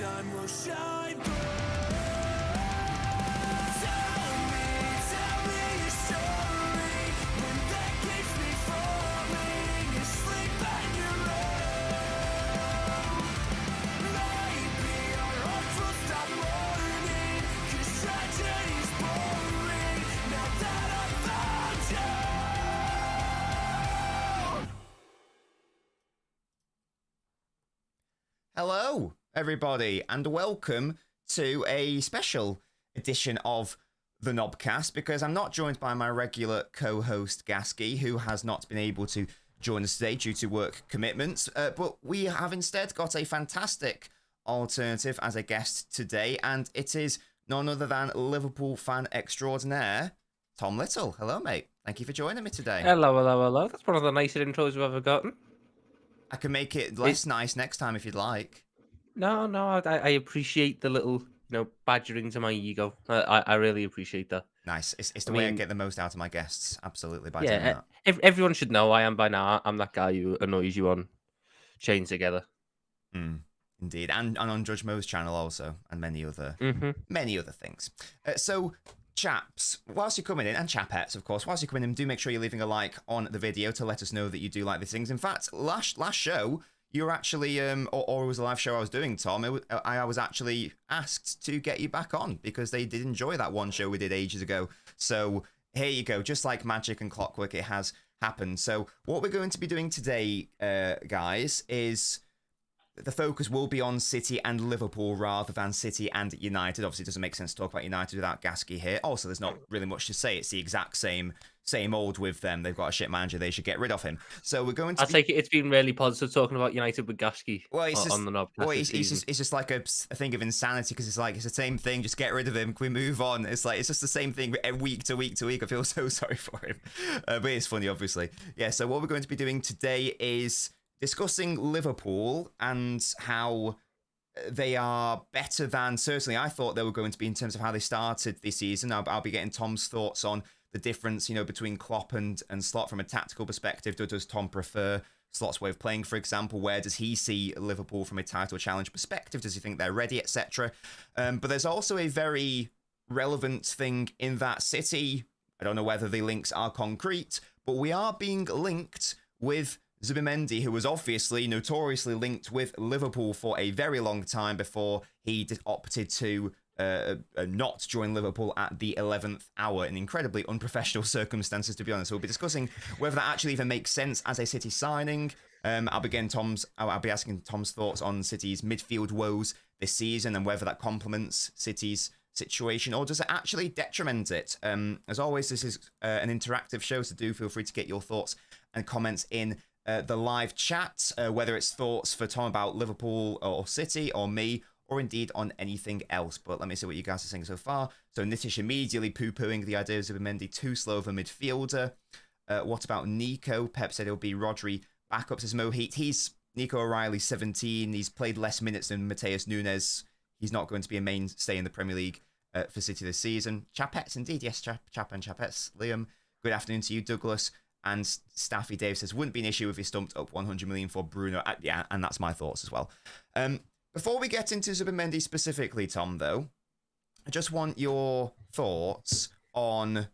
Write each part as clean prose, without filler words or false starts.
sun will shine through. Tell me your story. When that keeps me falling asleep at your own. Maybe our hearts will stop mourning, 'cause tragedy's boring now that I found you. Hello, everybody, and welcome to a special edition of the NobCast, because I'm not joined by my regular co-host Gasky, who has not been able to join us today due to work commitments, but we have instead got a fantastic alternative as a guest today, and it is none other than Liverpool fan extraordinaire, Tom Little. Hello, mate. Thank you for joining me today. Hello. That's one of the nicer intros we've ever gotten. I can make it less nice next time if you'd like. No, I appreciate the little, badgering to my ego. I really appreciate that. Nice. It's the way I get the most out of my guests. Absolutely, by doing Yeah, that. everyone should know I am by now. I'm that guy who annoys you on Chains Together. Indeed, and on Judge Mo's channel also, and many other things. So, chaps, whilst you're coming in, and chapettes, of course, whilst you're coming in, do make sure you're leaving a like on the video to let us know that you do like these things. In fact, last show, you were actually, or it was a live show I was doing, Tom, I was actually asked to get you back on, because they did enjoy that one show we did ages ago. So, here you go, just like magic and clockwork, it has happened. So, what we're going to be doing today, guys, is the focus will be on City and Liverpool rather than City and United. Obviously, it doesn't make sense to talk about United without Gasky here. Also, there's not really much to say. It's the exact same old with them. They've got a shit manager. They should get rid of him. So we're going to. I take it it's been really positive talking about United with Gasky on the NobCast. Well, it's just like a thing of insanity, because it's like it's the same thing. Just get rid of him. Can we move on? It's just the same thing week to week to week. I feel so sorry for him, but it's funny, obviously. Yeah. So what we're going to be doing today is discussing Liverpool and how they are better than certainly I thought they were going to be in terms of how they started this season. I'll be getting Tom's thoughts on the difference, between Klopp and Slot from a tactical perspective. Does Tom prefer Slot's way of playing, for example? Where does he see Liverpool from a title challenge perspective? Does he think they're ready, etc.? But there's also a very relevant thing in that City, I don't know whether the links are concrete, but we are being linked with ZUBIMENDI, who was obviously notoriously linked with Liverpool for a very long time before he opted to not join Liverpool at the 11th hour in incredibly unprofessional circumstances, to be honest. We'll be discussing whether that actually even makes sense as a City signing. I'll be asking Tom's thoughts on City's midfield woes this season and whether that complements City's situation, or does it actually detriment it? As always, this is an interactive show, so do feel free to get your thoughts and comments in the live chat, whether it's thoughts for Tom about Liverpool or City or me, or indeed on anything else. But let me see what you guys are saying so far. So Nitish immediately poo-pooing the idea of Zubimendi too slow of a midfielder. What about Nico? Pep said it'll be Rodri backup, says Mohit. He's Nico O'Reilly, 17. He's played less minutes than Mateus Nunes. He's not going to be a mainstay in the Premier League for City this season. Chapettes, indeed. Yes, Chap and Chapettes. Liam, good afternoon to you. Douglas. And Staffy Dave says, wouldn't be an issue if he stumped up 100 million for Bruno. Yeah, and that's my thoughts as well. Before we get into Zubimendi specifically, Tom, though, I just want your thoughts on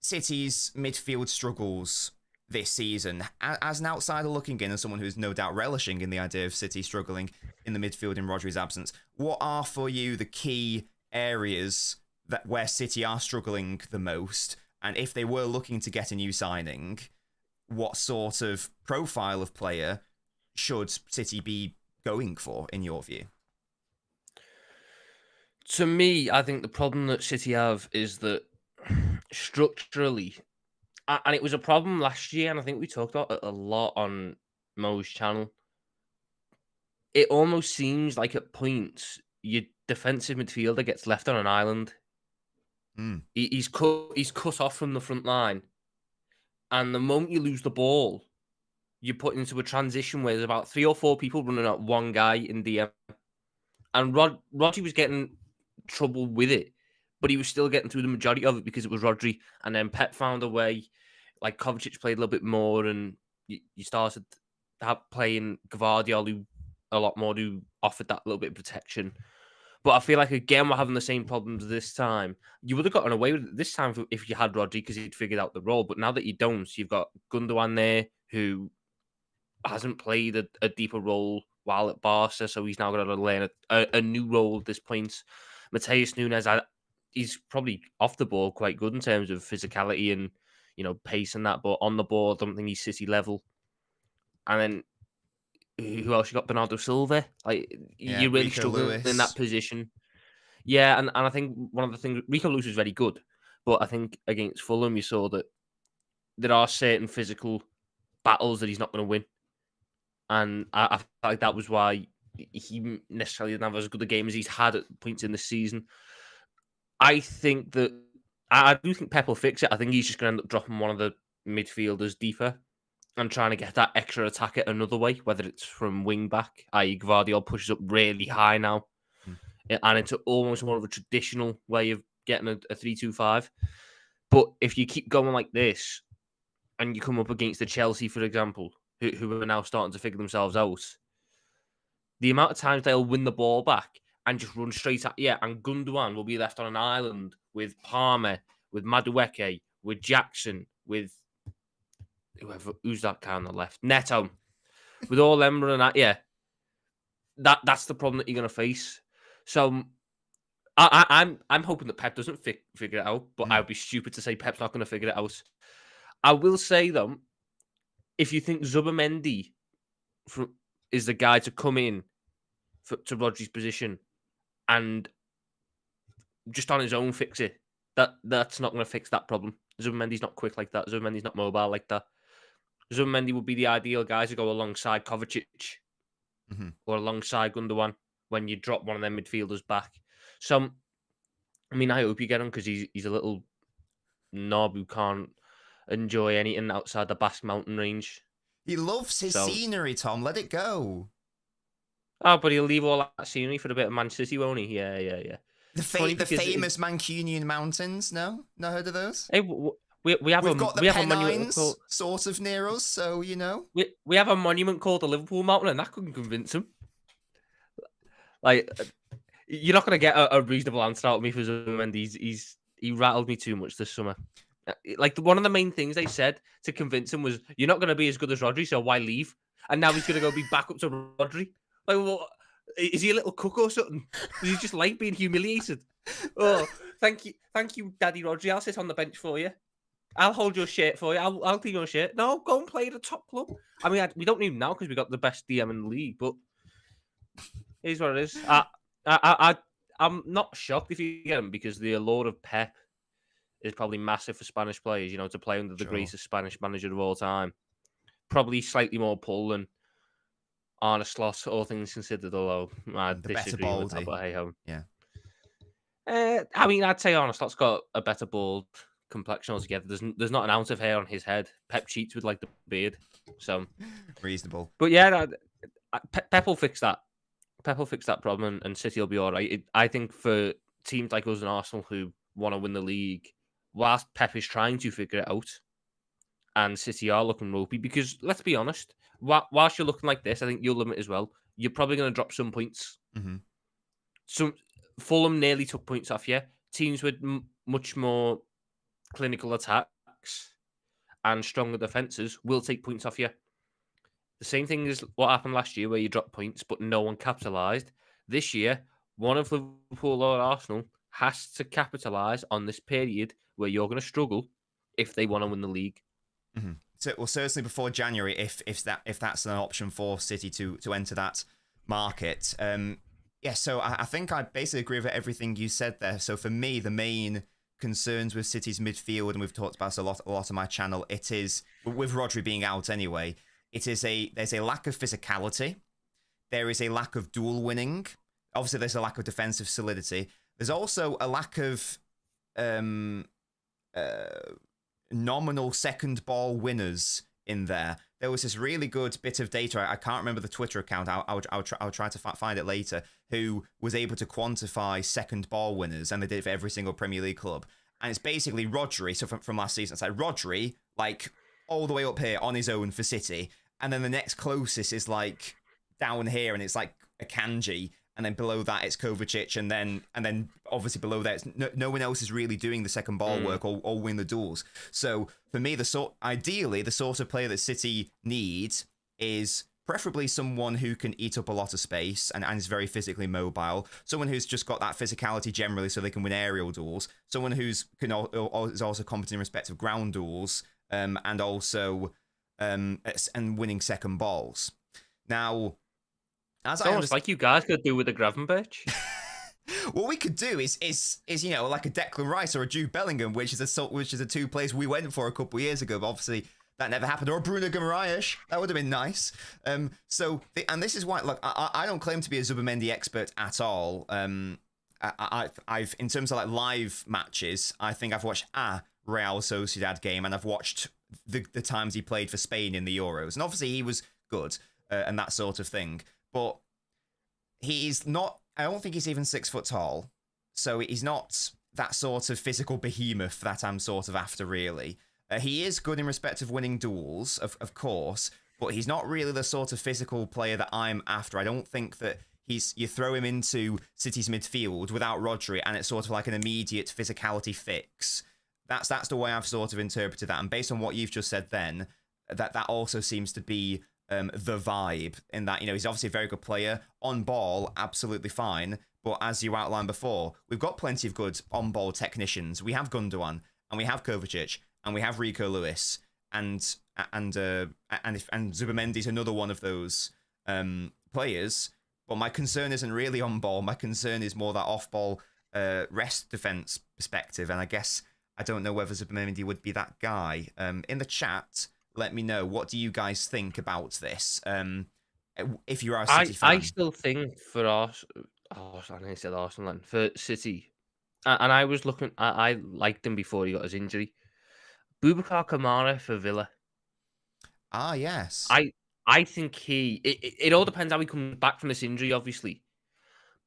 City's midfield struggles this season. As an outsider looking in, and someone who's no doubt relishing in the idea of City struggling in the midfield in Rodri's absence, what are for you the key areas where City are struggling the most? And if they were looking to get a new signing, what sort of profile of player should City be going for, in your view? To me, I think the problem that City have is that structurally, and it was a problem last year, and I think we talked about it a lot on Mo's channel, it almost seems like at points your defensive midfielder gets left on an island. He's cut off from the front line, and the moment you lose the ball, you're put into a transition where there's about 3 or 4 people running at one guy in DM, and Rodri was getting trouble with it, but he was still getting through the majority of it because it was Rodri. And then Pep found a way, like Kovacic played a little bit more, and you started playing Gvardiol, who a lot more who offered that little bit of protection. But I feel like, again, we're having the same problems this time. You would have gotten away with it this time if you had Rodri because he'd figured out the role. But now that you don't, you've got Gundogan there who hasn't played a deeper role while at Barca, so he's now got to learn a new role at this point. Mateus Nunes, he's probably off the ball quite good in terms of physicality and pace and that, but on the ball, I don't think he's City level. And then who else you got? Bernardo Silva. Like you're really Rico struggling Lewis. in that position. Yeah, and I think one of the things Rico Lewis is very good, but I think against Fulham you saw that there are certain physical battles that he's not going to win, and I felt like that was why he necessarily didn't have as good a game as he's had at points in the season. I think that I do think Pep will fix it. I think he's just going to end up dropping one of the midfielders deeper and trying to get that extra attack it another way, whether it's from wing back, i.e. Gvardiol pushes up really high now, and it's almost more of a traditional way of getting a 3-2-5. But if you keep going like this, and you come up against the Chelsea, for example, who are now starting to figure themselves out, the amount of times they'll win the ball back and just run straight at you, and Gundogan will be left on an island with Palmer, with Madueke, with Jackson, with who's that guy on the left? Neto. With all them running at you, that's the problem that you're going to face. So I'm hoping that Pep doesn't figure it out, but I would be stupid to say Pep's not going to figure it out. I will say, though, if you think Zubimendi is the guy to come in to Rodri's position and just on his own fix it, that's not going to fix that problem. Zubimendi's not quick like that. Zubimendi's not mobile like that. Zubimendi would be the ideal guy to go alongside Kovacic or alongside Gundogan when you drop one of them midfielders back. So, I mean, I hope you get him because he's a little knob who can't enjoy anything outside the Basque Mountain range. He loves his scenery, Tom. Let it go. Oh, but he'll leave all that scenery for a bit of Man City, won't he? Yeah. The famous Mancunian Mountains. No, not heard of those. Hey, we have got the Pennines sort of near us, so we have a monument called the Liverpool Mountain, and that couldn't convince him. Like, you're not going to get a reasonable answer out of me for Zubimendi. He rattled me too much this summer. Like, one of the main things they said to convince him was, "You're not going to be as good as Rodri, so why leave?" And now he's going to go be back up to Rodri. Like, what? Is he a little cook or something? Does he just like being humiliated? Oh, thank you, Daddy Rodri. I'll sit on the bench for you. I'll hold your shirt for you. I'll clean your shirt. No, go and play at a top club. I mean, we don't need him now because we got the best DM in the league, but it is what it is. I'm not shocked if you get him because the allure of Pep is probably massive for Spanish players, to play under the greatest Spanish manager of all time. Probably slightly more pull than Arne Slot, all things considered, although I disagree with that, but hey-ho. Yeah. I mean, I'd say Arne Slot's got a better bald complexion altogether. There's not an ounce of hair on his head. Pep cheats with, like, the beard. So reasonable. But yeah, Pep will fix that. Pep will fix that problem, and City will be all right. I think for teams like us and Arsenal who want to win the league, whilst Pep is trying to figure it out, and City are looking ropey, because let's be honest, whilst you're looking like this, I think you'll limit as well. You're probably going to drop some points. So Fulham nearly took points off you. Teams with much more clinical attacks and stronger defences will take points off you. The same thing as what happened last year where you dropped points but no one capitalised. This year, one of Liverpool or Arsenal has to capitalise on this period where you're going to struggle if they want to win the league. So, well, certainly before January, if that's an option for City to enter that market. So I think I basically agree with everything you said there. So for me, the main concerns with City's midfield, and we've talked about a lot on my channel, it is, with Rodri being out anyway, there's a lack of physicality. There is a lack of duel winning. Obviously, there's a lack of defensive solidity. There's also a lack of nominal second ball winners in there. There was this really good bit of data. I can't remember the Twitter account. I'll try to find it later. Who was able to quantify second ball winners, and they did it for every single Premier League club. And it's basically Rodri. So from last season, it's like Rodri, like all the way up here on his own for City, and then the next closest is like down here and it's like a kanji, and then below that it's Kovacic, and then obviously below that it's no one else is really doing the second ball work or win the duels. So for me, ideally the sort of player that City needs is preferably someone who can eat up a lot of space and is very physically mobile. Someone who's just got that physicality generally so they can win aerial duels. Someone is also competent in respect of ground duels, and also and winning second balls. Now, as I almost like you guys could do with a Gravenberch. What we could do is like a Declan Rice or a Jude Bellingham, which is a two players we went for a couple of years ago, but obviously that never happened. Or Bruno Guimaraes, that would have been nice. And this is why, look, I don't claim to be a Zubimendi expert at all. I've in terms of like live matches, I think I've watched a Real Sociedad game, and I've watched the times he played for Spain in the Euros, and obviously he was good and that sort of thing. But he's not. I don't think he's even 6 foot tall, so he's not that sort of physical behemoth that I'm sort of after, really. He is good in respect of winning duels, of course, but he's not really the sort of physical player that I'm after. I don't think that you throw him into City's midfield without Rodri, and it's sort of like an immediate physicality fix. That's the way I've sort of interpreted that, and based on what you've just said, then that also seems to be the vibe, in that, he's obviously a very good player. On ball, absolutely fine. But as you outlined before, we've got plenty of good on-ball technicians. We have Gundogan, and we have Kovacic, and we have Rico Lewis, and Zubimendi's another one of those players. But my concern isn't really on ball. My concern is more that off-ball rest defense perspective. And I guess I don't know whether Zubimendi would be that guy. In the chat, let me know, what do you guys think about this? If you are a City fan. I still think for us, I think I said Arsenal then, for City, and I was looking, I liked him before he got his injury. Boubacar Kamara for Villa. Ah, yes. I think it all depends how he comes back from this injury, obviously.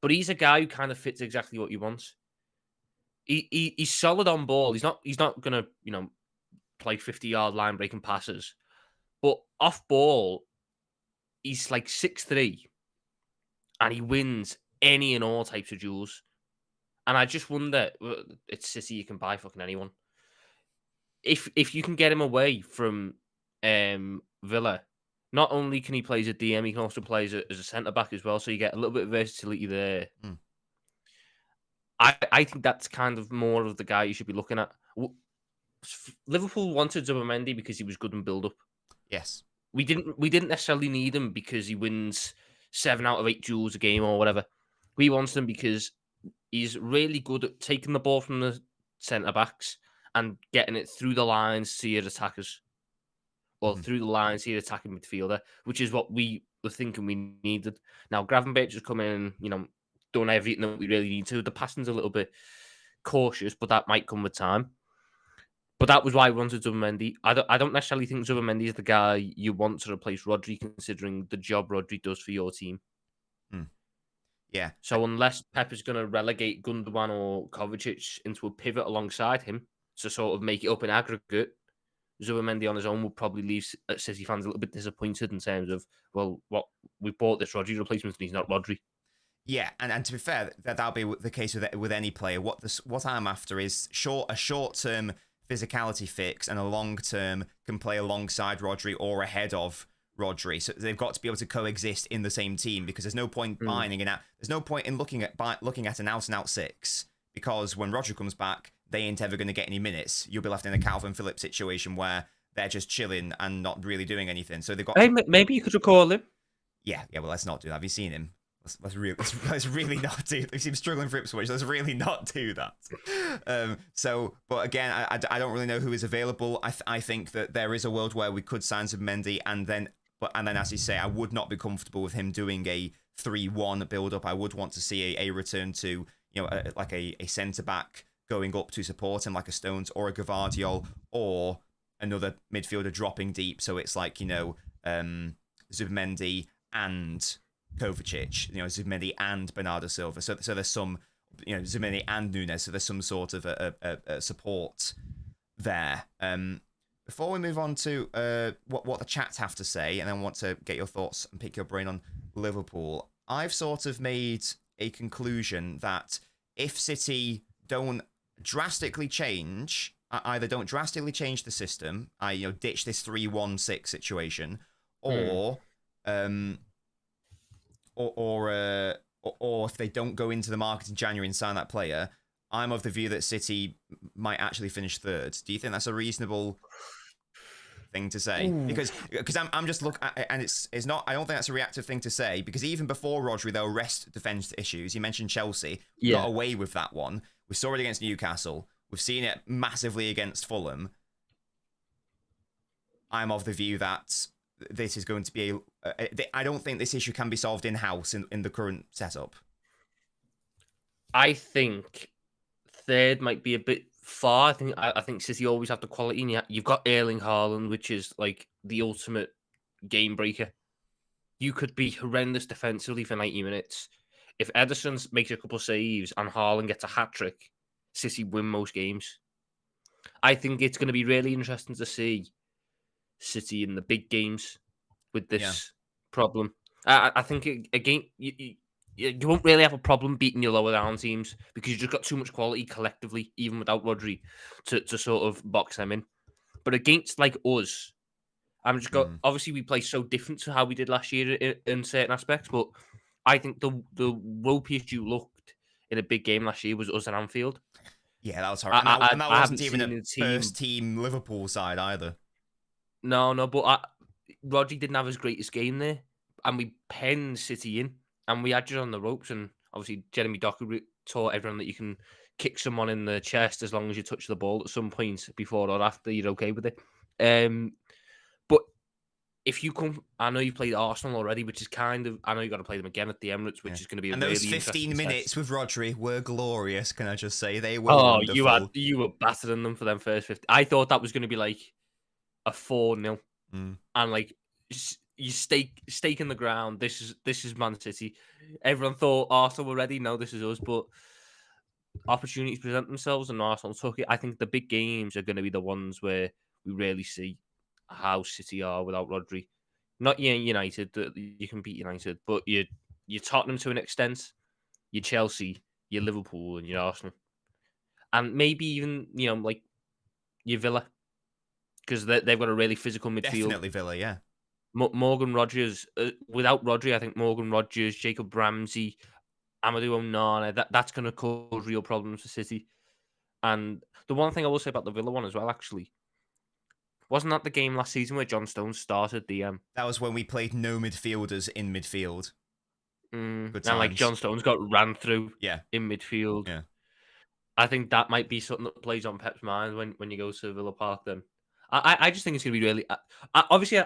But he's a guy who kind of fits exactly what you want. He's solid on ball. He's not gonna, play 50-yard line breaking passes. But off ball, he's like 6'3", and he wins any and all types of duels. And I just wonder, it's City, you can buy fucking anyone. If you can get him away from Villa, not only can he play as a DM, he can also play as a centre-back as well, so you get a little bit of versatility there. I think that's kind of more of the guy you should be looking at. Liverpool wanted Zubimendi because he was good in build-up. Yes. We didn't necessarily need him because he wins 7 out of 8 duels a game or whatever. We wanted him because he's really good at taking the ball from the centre-backs and getting it through the lines to your attackers. Or through the lines to your attacking midfielder, which is what we were thinking we needed. Now, Gravenberch has come in, done everything that we really need to. The passing's a little bit cautious, but that might come with time. But that was why we wanted Zubimendi. I don't necessarily think Zubimendi is the guy you want to replace Rodri, considering the job Rodri does for your team. Yeah. So unless Pep is going to relegate Gundogan or Kovacic into a pivot alongside him to sort of make it up in aggregate, Zubimendi on his own will probably leave City fans a little bit disappointed in terms of, well, what we bought this Rodri replacement and he's not Rodri. Yeah, and to be fair, that'll be the case with any player. What I'm after is a short-term physicality fix, and a long-term can play alongside Rodri or ahead of Rodri. So they've got to be able to coexist in the same team, because there's no point there's no point in looking at an out-and-out 6, because when Rodri comes back, they ain't ever going to get any minutes. You'll be left in a Calvin Phillips situation where they're just chilling and not really doing anything. So they've got. Hey, maybe you could recall him. Yeah. Well, let's not do that. Have you seen him? Let's really not do. If he's struggling for Ipswich, let's really not do that. But again, I don't really know who is available. I think that there is a world where we could sign Zubimendi, and then as you say, I would not be comfortable with him doing a 3-1 build up. I would want to see a return to like a centre back going up to support him, like a Stones or a Gvardiol, or another midfielder dropping deep. So it's like Zubimendi and Kovacic, Zubimendi and Bernardo Silva. So there's some, Zubimendi and Nunes. So there's some sort of a support there. Before we move on to what the chats have to say, and then I want to get your thoughts and pick your brain on Liverpool, I've sort of made a conclusion that if City don't drastically change, either don't drastically change the system, ditch this 3-1-6 situation, or or if they don't go into the market in January and sign that player, I'm of the view that City might actually finish third. Do you think that's a reasonable thing to say? Because I'm just and it's not. I don't think that's a reactive thing to say, because even before Rodri, there were rest defense issues. You mentioned Chelsea. We got away with that one. We saw it against Newcastle. We've seen it massively against Fulham. I'm of the view that this is going to be I don't think this issue can be solved in-house in the current setup. I think third might be a bit far. I think City always have the quality. And you've got Erling Haaland, which is like the ultimate game breaker. You could be horrendous defensively for 90 minutes. If Ederson makes a couple of saves and Haaland gets a hat-trick, City win most games. I think it's going to be really interesting to see City in the big games with this problem. I think again, you won't really have a problem beating your lower down teams because you've just got too much quality collectively, even without Rodri, to sort of box them in. But against like us, obviously we play so different to how we did last year in certain aspects, but I think the ropiest you looked in a big game last year was us at Anfield. Yeah, that was horrible. And that wasn't even a first team Liverpool side either. No, but Rodri didn't have his greatest game there, and we penned City in, and we had you on the ropes, and obviously Jeremy Docker taught everyone that you can kick someone in the chest as long as you touch the ball at some point before or after, you're okay with it. But if you come, I know you've played Arsenal already, which is I know you've got to play them again at the Emirates, which is going to be a really interesting test. And those 15 minutes with Rodri were glorious, can I just say? They were wonderful. You were battering them for them first 50. I thought that was going to be like a 4-0. And like you stake in the ground. This is Man City. Everyone thought Arsenal were ready. No, this is us. But opportunities present themselves, and Arsenal took it. I think the big games are going to be the ones where we really see how City are without Rodri. Not United. You can beat United, but you Tottenham to an extent. You Chelsea, you Liverpool, and you Arsenal, and maybe even like your Villa. Because they've got a really physical midfield. Definitely Villa, yeah. Morgan Rogers, without Rodri, I think Morgan Rogers, Jacob Ramsey, Amadou Onana, that's going to cause real problems for City. And the one thing I will say about the Villa one as well, actually, wasn't that the game last season where John Stones started the... That was when we played no midfielders in midfield. And like John Stones got ran through in midfield. Yeah. I think that might be something that plays on Pep's mind when you go to Villa Park then. I just think it's going to be really... obviously,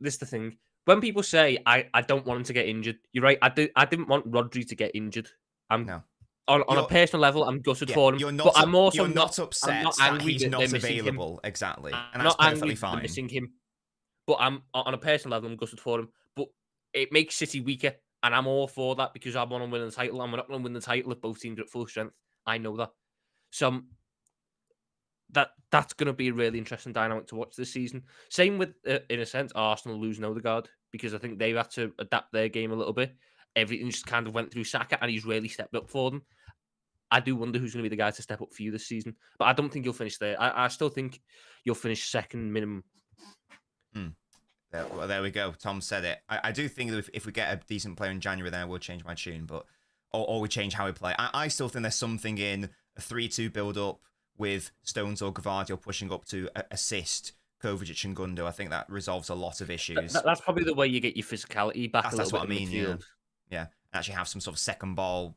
this is the thing. When people say, I don't want him to get injured, you're right. I didn't want Rodri to get injured. On a personal level, I'm gutted for him. But I'm also not upset. I'm not angry that he's not available. Exactly. And that's perfectly fine. Missing him. But I'm on a personal level, I'm gutted for him. But it makes City weaker. And I'm all for that because I want to win the title. And we're not going to win the title if both teams are at full strength. I know that. So... That's going to be a really interesting dynamic to watch this season. Same with, in a sense, Arsenal losing Odegaard, because I think they've had to adapt their game a little bit. Everything just kind of went through Saka, and he's really stepped up for them. I do wonder who's going to be the guy to step up for you this season, but I don't think you'll finish there. I still think you'll finish second minimum. Well, there we go. Tom said it. I do think that if we get a decent player in January, then I will change my tune, but or we change how we play. I still think there's something in a 3-2 build-up with Stones or Gvardiol pushing up to assist Kovacic and Gundo. I think that resolves a lot of issues. That's probably the way you get your physicality back. That's what I mean. Yeah. Actually have some sort of second ball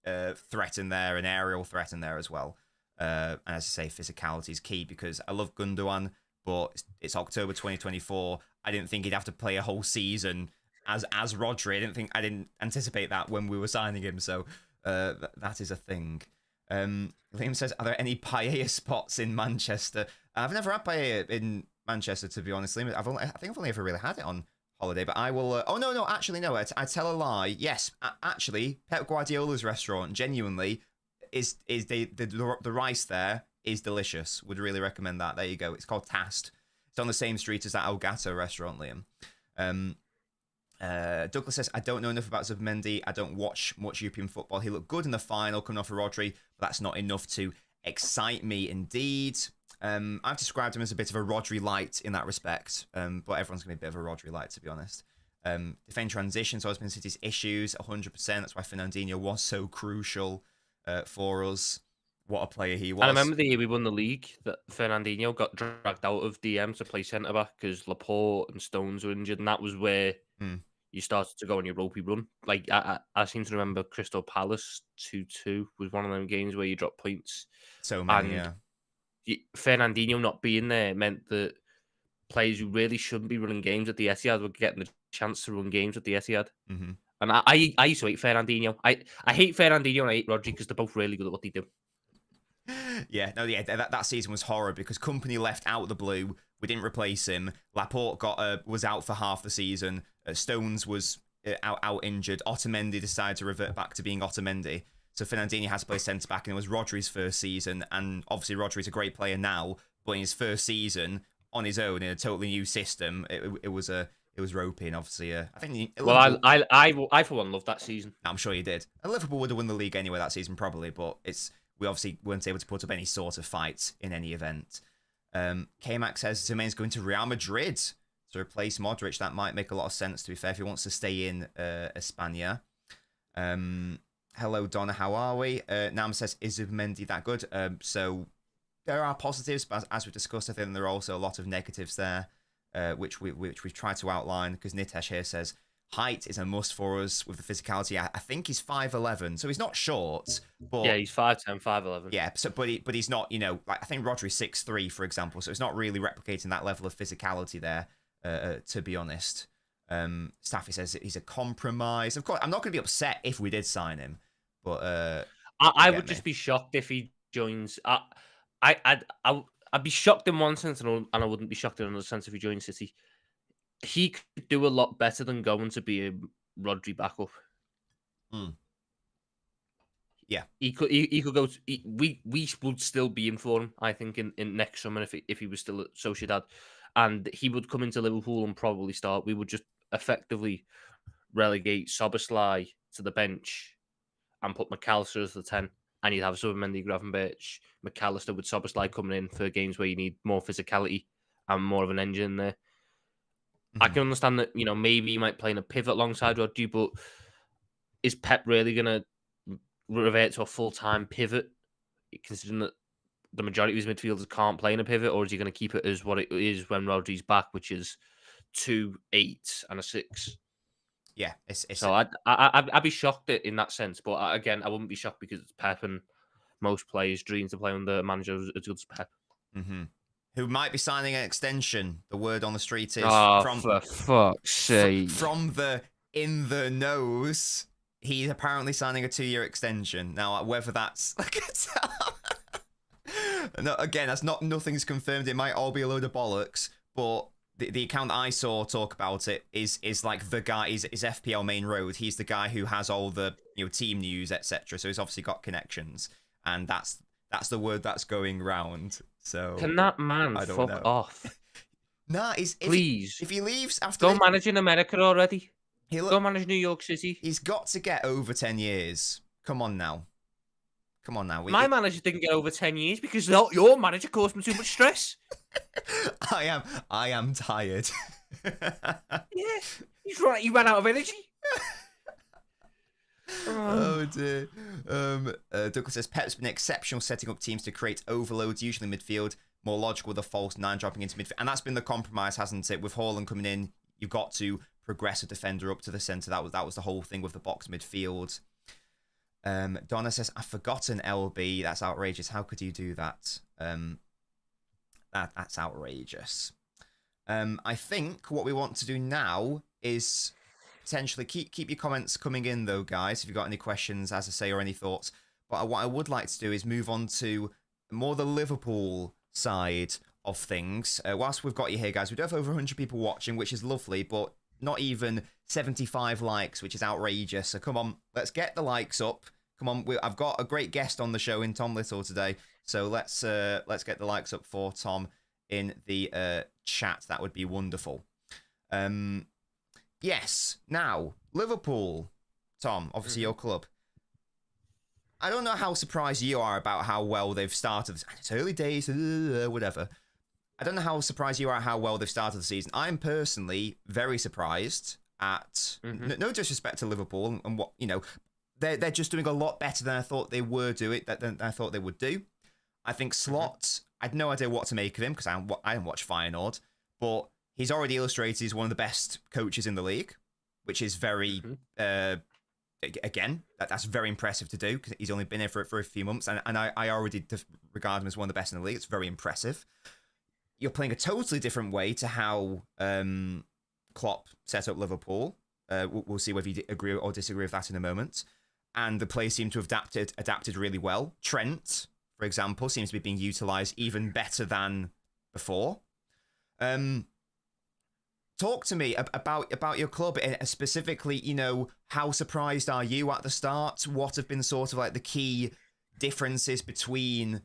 threat in there, an aerial threat in there as well. And as I say, physicality is key because I love Gundogan, but it's October 2024. I didn't think he'd have to play a whole season as Rodri. I didn't anticipate that when we were signing him. So that is a thing. Liam says, are there any paella spots in Manchester? I've never had paella in Manchester, to be honest, Liam. I think I've only ever really had it on holiday, but I will... actually, no, I tell a lie. Yes, actually, Pep Guardiola's restaurant, genuinely, is the rice there is delicious. Would really recommend that. There you go. It's called Tast. It's on the same street as that Elgato restaurant, Liam. Douglas says, I don't know enough about Zubimendi. I don't watch much European football. He looked good in the final, coming off of Rodri, but that's not enough to excite me indeed. I've described him as a bit of a Rodri light in that respect, but everyone's going to be a bit of a Rodri light, to be honest. Defend transitions always been City's issues, 100%. That's why Fernandinho was so crucial for us. What a player he was. And I remember the year we won the league that Fernandinho got dragged out of DM to play centre-back because Laporte and Stones were injured, and that was where you started to go on your ropey run. Like, I seem to remember Crystal Palace 2-2 was one of them games where you dropped points. So many, Fernandinho not being there meant that players who really shouldn't be running games at the Etihad were getting the chance to run games at the Etihad. Mm-hmm. And I used to hate Fernandinho. I hate Fernandinho and I hate Rodri because they're both really good at what they do. That season was horror because Company left out the blue. We didn't replace him. Laporte was out for half the season. Stones was out injured. Otamendi decided to revert back to being Otamendi. So Fernandinho had to play centre back, and it was Rodri's first season. And obviously Rodri's a great player now, but in his first season on his own in a totally new system, it was ropey. And obviously, I think. I for one loved that season. I'm sure you did. And Liverpool would have won the league anyway that season, probably. But we obviously weren't able to put up any sort of fight in any event. K-Mac says Zimmerman's going to Real Madrid to replace Modric. That might make a lot of sense, to be fair, if he wants to stay in España. Hello, Donna. How are we? Nam says, is Zubimendi that good? So there are positives, but as we discussed, I think there are also a lot of negatives there, which we've tried to outline, because Nitesh here says, height is a must for us with the physicality. I think he's 5'11", so he's not short. But yeah, he's 5'10", 5'11". Yeah, so but he's not, like I think Rodri's 6'3", for example, so it's not really replicating that level of physicality there, to be honest. Staffy says he's a compromise. Of course, I'm not going to be upset if we did sign him, but I would just be shocked if he joins. I'd be shocked in one sense, and I wouldn't be shocked in another sense if he joins City. He could do a lot better than going to be a Rodri backup. Yeah, he could go. We would still be in for him, I think, in next summer if he was still at Sociedad, and he would come into Liverpool and probably start. We would just effectively relegate Szoboszlai to the bench and put McAllister as the 10, and you'd have Zubimendi, Gravenberch, McAllister with Szoboszlai coming in for games where you need more physicality and more of an engine there. I can understand that, maybe he might play in a pivot alongside Rodri, but is Pep really going to revert to a full-time pivot, considering that the majority of his midfielders can't play in a pivot, or is he going to keep it as what it is when Rodri's back, which is 2 8 and a 6? Yeah, so I'd be shocked in that sense, but again, I wouldn't be shocked because it's Pep, and most players dream to play under a manager as good as Pep. Who might be signing an extension. The word on the street is for fuck's sake. From the in the nose, he's apparently signing a 2-year extension. Now, whether that's no, again, nothing's confirmed. It might all be a load of bollocks, but the account that I saw talk about it is like the guy is FPL Main Road. He's the guy who has all the team news, etc. So he's obviously got connections, and that's the word that's going round. So can that man fuck off? Nah, please. If he leaves after, go manage in America already. Go manage New York City. He's got to get over 10 years. Come on now. My manager didn't get over 10 years because your manager caused me too much stress. I am tired. Yeah, he ran out of energy. Oh dear. Douglas says Pep's been exceptional setting up teams to create overloads, usually midfield. More logical with a false 9 dropping into midfield, and that's been the compromise, hasn't it? With Haaland coming in, you've got to progress a defender up to the centre. That was the whole thing with the box midfield. Donna says, I've forgotten LB. That's outrageous. How could you do that? That's outrageous. I think what we want to do now is potentially keep your comments coming in, though, guys, if you've got any questions, as I say, or any thoughts. But what I would like to do is move on to more the Liverpool side of things. Whilst we've got you here, guys, we do have over 100 people watching, which is lovely, but not even 75 likes, which is outrageous. So come on, let's get the likes up. Come on, I've got a great guest on the show in Tom Little today, so let's get the likes up for Tom in the chat. That would be wonderful. Yes. Now, Liverpool, Tom, obviously your club. I don't know how surprised you are about how well they've started. It's early days, whatever. I don't know how surprised you are how well they've started the season. I'm personally very surprised at, no disrespect to Liverpool and what, they're just doing a lot better than I thought they were doing, than I thought they would do. I think Slot, I had no idea what to make of him because I didn't watch Feyenoord, but he's already illustrated he's one of the best coaches in the league, which is very, again, that's very impressive to do because he's only been here for a few months, and I already regard him as one of the best in the league. It's very impressive. You're playing a totally different way to how Klopp set up Liverpool. We'll see whether you agree or disagree with that in a moment. And the players seem to have adapted really well. Trent, for example, seems to be being utilised even better than before. Talk to me about your club, specifically, how surprised are you at the start? What have been sort of like the key differences between,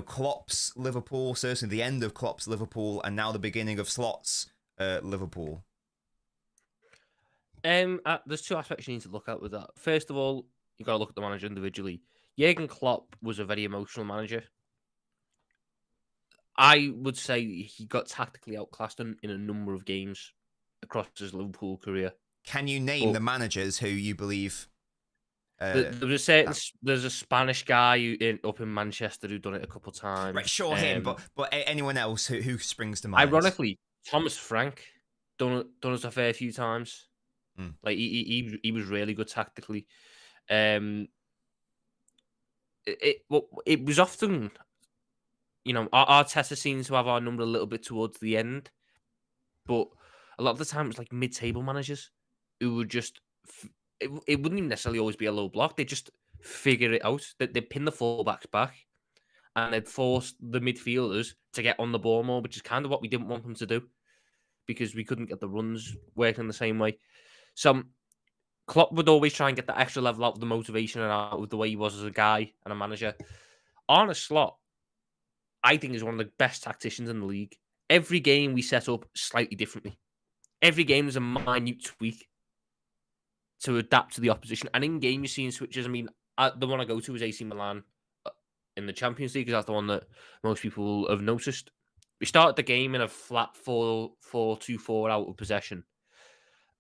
Klopp's Liverpool, certainly the end of Klopp's Liverpool, and now the beginning of Slot's Liverpool? There's two aspects you need to look at with that. First of all, you got to look at the manager individually. Jurgen Klopp was a very emotional manager. I would say he got tactically outclassed in a number of games across his Liverpool career. Can you name the managers who you believe? There's a Spanish guy up in Manchester who done it a couple of times. Right, sure, him, but anyone else who springs to mind? Ironically, Thomas Frank done it a fair few times. Like he was really good tactically. It was often, Arteta seems to have our number a little bit towards the end, but a lot of the time it's like mid-table managers who would just it wouldn't even necessarily always be a low block. They just figure it out. They pin the fullbacks back and they'd force the midfielders to get on the ball more, which is kind of what we didn't want them to do because we couldn't get the runs working the same way. So Klopp would always try and get that extra level out of the motivation and out of the way he was as a guy and a manager. Arne Slot, I think, is one of the best tacticians in the league. Every game we set up slightly differently. Every game is a minute tweak to adapt to the opposition. And in game, you're seeing switches. I mean, the one I go to is AC Milan in the Champions League, because that's the one that most people have noticed. We started the game in a flat 4-2-4 out of possession.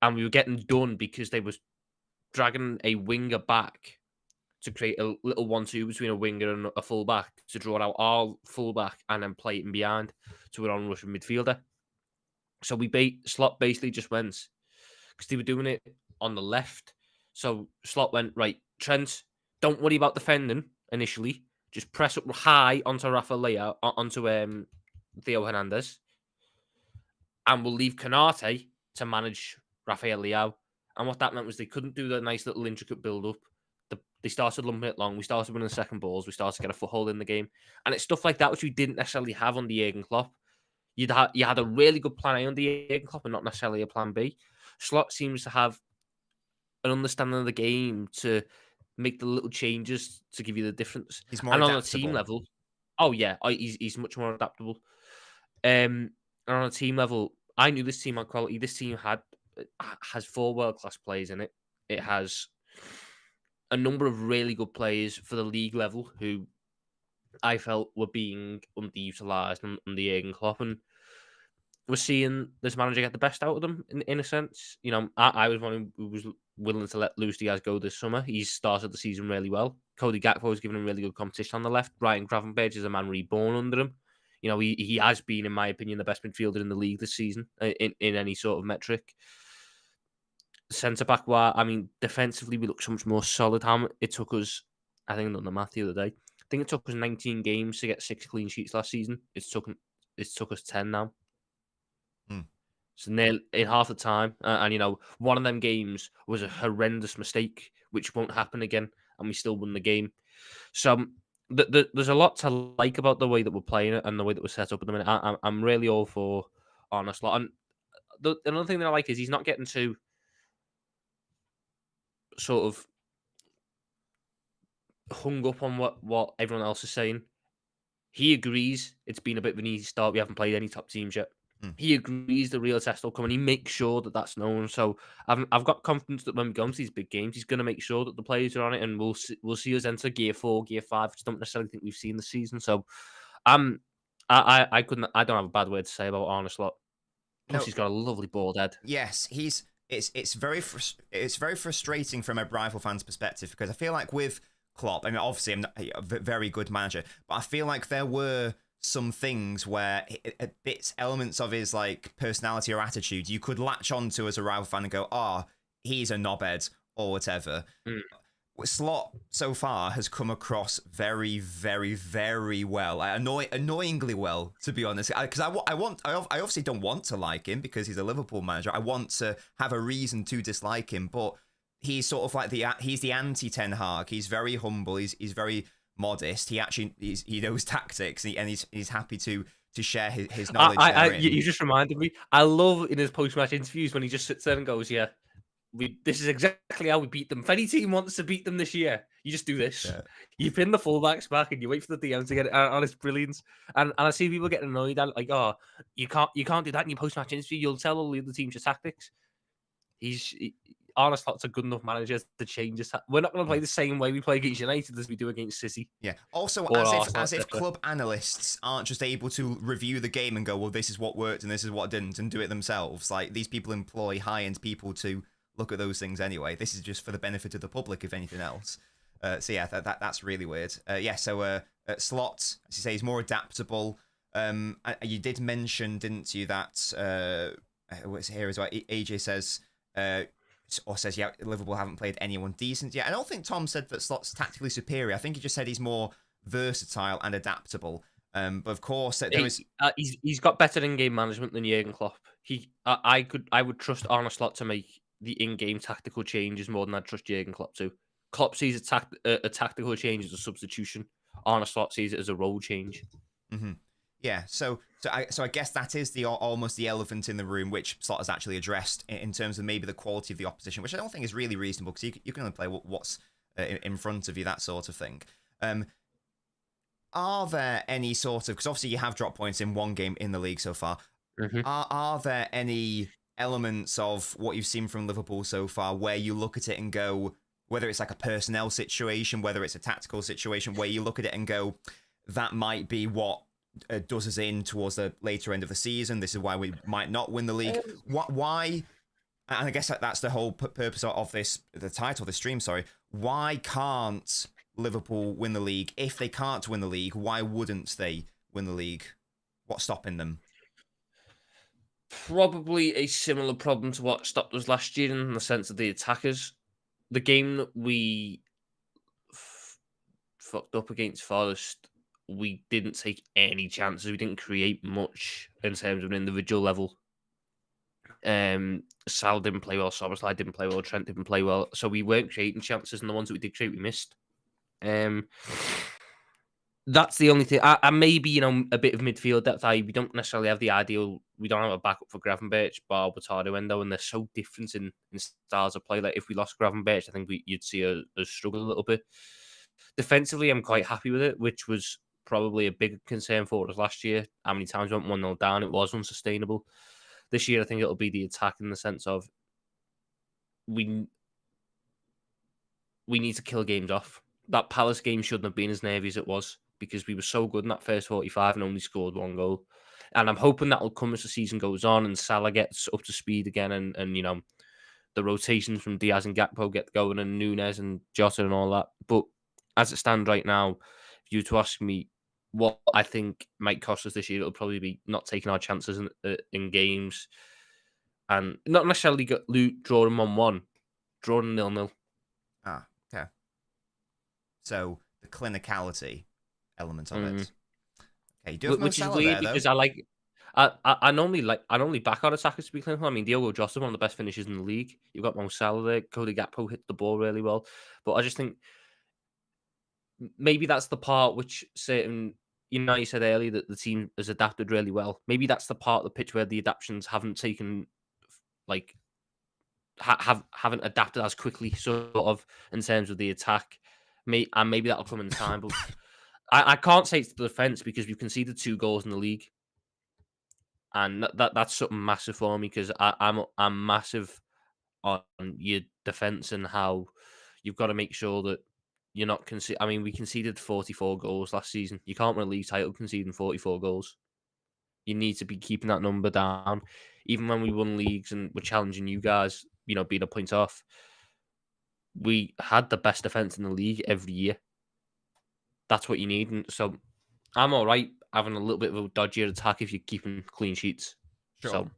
And we were getting done because they was dragging a winger back to create a little 1-2 between a winger and a fullback to draw out our fullback and then play it in behind to an on-rushing midfielder. So Slot basically just went, because they were doing it on the left. So Slot went, right, Trent, don't worry about defending initially. Just press up high onto onto Theo Hernandez. And we'll leave Canate to manage Rafael Leao. And what that meant was they couldn't do the nice little intricate build-up. They started lumping it long. We started winning the second balls. We started to get a foothold in the game. And it's stuff like that which we didn't necessarily have under Jurgen Klopp. You had a really good plan A under Jurgen Klopp and not necessarily a plan B. Slot seems to have an understanding of the game to make the little changes to give you the difference. He's more adaptable. On a team level, he's much more adaptable. And on a team level, I knew this team had quality. This team has 4 world-class players in it. It has a number of really good players for the league level who I felt were being underutilised under Jurgen Klopp, and we're seeing this manager get the best out of them in a sense. I was one who was willing to let Luis Diaz go this summer. He's started the season really well. Cody Gakpo has given him really good competition on the left. Brian Gravenberch is a man reborn under him. He has been, in my opinion, the best midfielder in the league this season in any sort of metric. Centre-back, defensively, we look so much more solid. It took us, I think I done the math the other day, I think it took us 19 games to get 6 clean sheets last season. It took us 10 now. So nearly in half the time. And one of them games was a horrendous mistake, which won't happen again, and we still won the game. So there's a lot to like about the way that we're playing it and the way that we're set up at the minute. I'm really all for Arne Slot. And another thing that I like is he's not getting too sort of hung up on what everyone else is saying. He agrees it's been a bit of an easy start. We haven't played any top teams yet. He agrees the real test will come, and he makes sure that that's known. So I've got confidence that when we go into these big games, he's going to make sure that the players are on it, and we'll see us enter gear 4, gear 5, which I don't necessarily think we've seen this season. So I don't have a bad word to say about Arne Slot. Plus, No, he's got a lovely bald head. yes, it's very frustrating from a rival fan's perspective because I feel like with Klopp, I mean, obviously I'm not a very good manager, but I feel like there were some things where elements of his like personality or attitude you could latch onto as a rival fan and go, he's a knobhead or whatever. Mm. Slot so far has come across very, very, very well. Annoyingly well, to be honest. Because I obviously don't want to like him because he's a Liverpool manager. I want to have a reason to dislike him, but he's sort of like he's the anti Ten Hag. He's very humble. He's very modest. He knows tactics and he's happy to share his knowledge. You just reminded me. I love in his post-match interviews when he just sits there and goes, "Yeah, this is exactly how we beat them. If any team wants to beat them this year, you just do this. Yeah. You pin the fullbacks back and you wait for the DM to get it on. It's brilliant. And I see people getting annoyed at it, like, you can't do that in your post-match interview. You'll tell all the other teams your tactics." Arne Slot's a good enough manager to change this. We're not going to play the same way we play against United as we do against City. Yeah. Also, Or as Arsenal, if club analysts aren't just able to review the game and go, well, this is what worked and this is what didn't, and do it themselves. Like, these people employ high-end people to look at those things anyway. This is just for the benefit of the public, if anything else. So yeah, that's really weird. So Slot, as you say, is more adaptable. You did mention, didn't you, that what's here as well? AJ says, yeah, Liverpool haven't played anyone decent yet. I don't think Tom said that Slot's tactically superior. I think he just said he's more versatile and adaptable. But of course, he's got better in-game management than Jurgen Klopp. I would trust Arne Slot to make the in-game tactical changes more than I'd trust Jurgen Klopp to. Klopp sees a tactical change as a substitution. Arne Slot sees it as a role change. Mm-hmm. Yeah, so I guess that is almost the elephant in the room, which Slot has actually addressed in terms of maybe the quality of the opposition, which I don't think is really reasonable because you can only play what's in front of you, that sort of thing. Are there any sort of, because obviously you have dropped points in one game in the league so far, are there any elements of what you've seen from Liverpool so far where you look at it and go, whether it's like a personnel situation, whether it's a tactical situation, where you look at it and go, that might be what does us in towards the later end of the season. This is why we might not win the league. Why? And I guess that's the whole purpose of the title of the stream. Sorry. Why can't Liverpool win the league? If they can't win the league, why wouldn't they win the league? What's stopping them? Probably a similar problem to what stopped us last year in the sense of the attackers. The game that we fucked up against Forest, we didn't take any chances. We didn't create much in terms of an individual level. Sal didn't play well. Soboslai didn't play well. Trent didn't play well. So we weren't creating chances, and the ones that we did create, we missed. That's the only thing. And maybe, a bit of midfield depth. We don't necessarily have the ideal. We don't have a backup for Gravenberch, Bar, Botado, Endo, and they're so different in styles of play. Like, if we lost Gravenberch, I think you'd see us struggle a little bit. Defensively, I'm quite happy with it, which was probably a bigger concern for us last year. How many times we went 1-0 down? It was unsustainable. This year, I think it'll be the attack in the sense of we need to kill games off. That Palace game shouldn't have been as nervy as it was because we were so good in that first 45 and only scored one goal. And I'm hoping that will come as the season goes on and Salah gets up to speed again and the rotations from Diaz and Gakpo get going and Nunes and Jota and all that. But as it stands right now, if you were to ask me what I think might cost us this year, it'll probably be not taking our chances in games and not necessarily drawing 1-1, drawing 0-0. Ah, okay. So the clinicality element of it. Okay, you do have which is Salah weird there, because though. I normally back our attackers to be clinical. I mean, Diogo Jota, one of the best finishers in the league. You've got Mo Salah there. Cody Gakpo hit the ball really well, but I just think maybe that's the part which certain. You said earlier that the team has adapted really well. Maybe that's the part of the pitch where the adaptations haven't taken, like, haven't adapted as quickly, sort of, in terms of the attack. And maybe that'll come in time. But I can't say it's the defense because we've conceded 2 goals in the league. and that's something massive for me because I'm massive on your defense and how you've got to make sure that you're not I mean, we conceded 44 goals last season. You can't win a league title conceding 44 goals. You need to be keeping that number down. Even when we won leagues and we're challenging you guys, being a point off, we had the best defense in the league every year. That's what you need. And so I'm all right having a little bit of a dodgier attack if you're keeping clean sheets. Sure. So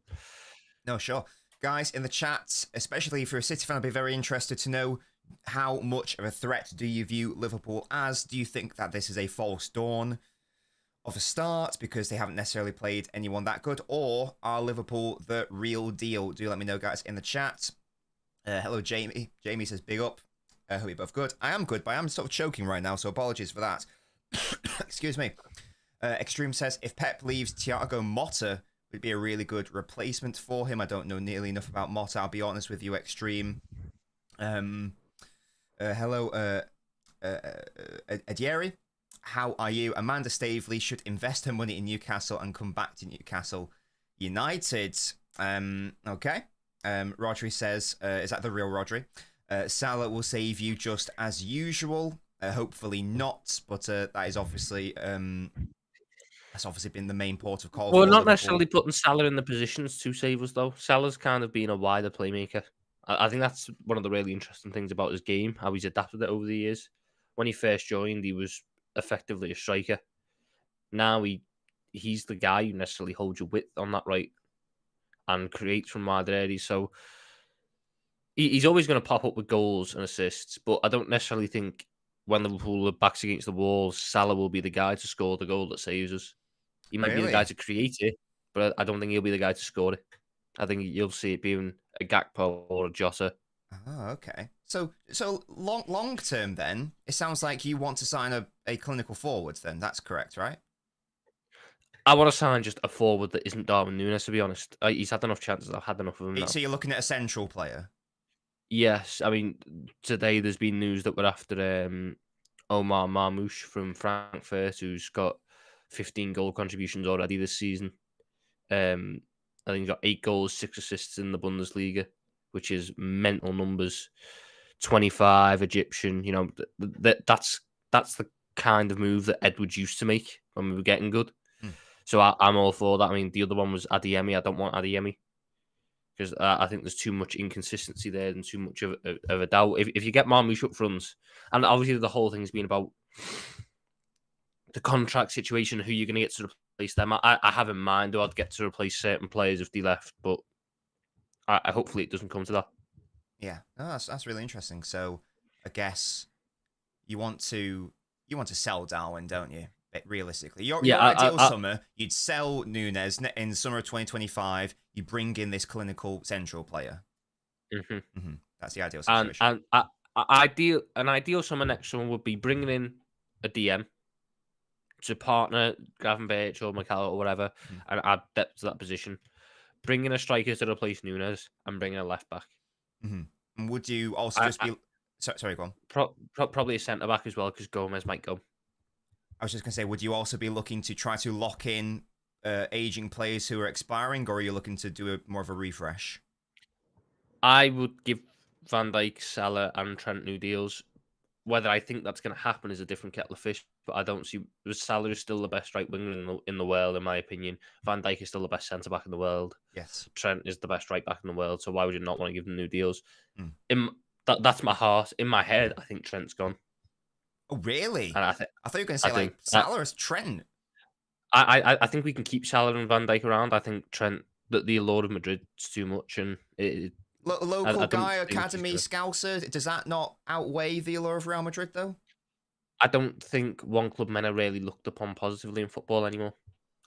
No, sure. Guys, in the chat, especially if you're a City fan, I'd be very interested to know how much of a threat do you view Liverpool as? Do you think that this is a false dawn of a start because they haven't necessarily played anyone that good? Or are Liverpool the real deal? Do let me know, guys, in the chat. Hello, Jamie. Jamie says, big up. I hope you're both good. I am good, but I'm sort of choking right now, so apologies for that. Excuse me. Extreme says, if Pep leaves, Thiago Motta would be a really good replacement for him. I don't know nearly enough about Motta, I'll be honest with you, Extreme. Hello, Adieri. How are you? Amanda Stavely should invest her money in Newcastle and come back to Newcastle United. Okay. Rodri says, is that the real Rodri? Salah will save you just as usual. Hopefully not, but that is obviously that's obviously been the main port of call. Well, for not Liverpool. necessarily putting Salah in the positions to save us, though. Salah's kind of been a wider playmaker. I think that's one of the really interesting things about his game, how he's adapted it over the years. When he first joined, he was effectively a striker. Now he's the guy who necessarily holds your width on that right and creates from wider areas. So he's always going to pop up with goals and assists, but I don't necessarily think when Liverpool are backs against the wall, Salah will be the guy to score the goal that saves us. He might be the guy to create it, but I don't think he'll be the guy to score it. I think you'll see it being a Gakpo or a Jota. Oh, okay. So long term then, it sounds like you want to sign a clinical forward then. That's correct, right? I want to sign just a forward that isn't Darwin Núñez, to be honest. He's had enough chances. I've had enough of him now. So you're looking at a central player? Yes. I mean, today there's been news that we're after Omar Marmoush from Frankfurt, who's got 15 goal contributions already this season. I think he's got 8 goals, 6 assists in the Bundesliga, which is mental numbers. 25 Egyptian, that's the kind of move that Edwards used to make when we were getting good. So I'm all for that. I mean, the other one was Adeyemi. I don't want Adeyemi because I think there's too much inconsistency there and too much of a doubt. If you get Marmoush up front, and obviously the whole thing's been about the contract situation, who you're going to get to replace them. I have in mind who I'd get to replace certain players if they left, but I hopefully it doesn't come to that. Yeah, no, that's really interesting. So I guess you want to sell Darwin, don't you? Realistically, your ideal summer, you'd sell Núñez in the summer of 2025. You bring in this clinical central player. That's the ideal situation. And an ideal summer next summer would be bringing in a DM to partner Gravenberch or McCall or whatever, and add depth to that position. Bringing a striker to replace Núñez and bringing a left back. And would you also just be? Sorry, go on. Probably a centre back as well because Gomez might go. I was just going to say, would you also be looking to try to lock in aging players who are expiring, or are you looking to do more of a refresh? I would give Van Dijk, Salah, and Trent new deals. Whether I think that's going to happen is a different kettle of fish, but I don't see. Salah is still the best right winger in the world, in my opinion. Van Dijk is still the best centre back in the world. Yes. Trent is the best right back in the world. So why would you not want to give them new deals? That's my heart. In my head, I think Trent's gone. Oh, really? And I thought you were going to say Salah as Trent. I think we can keep Salah and Van Dijk around. I think Trent, the allure of Madrid is too much, and local guy, academy scouser. Does that not outweigh the allure of Real Madrid, though? I don't think one club men are really looked upon positively in football anymore.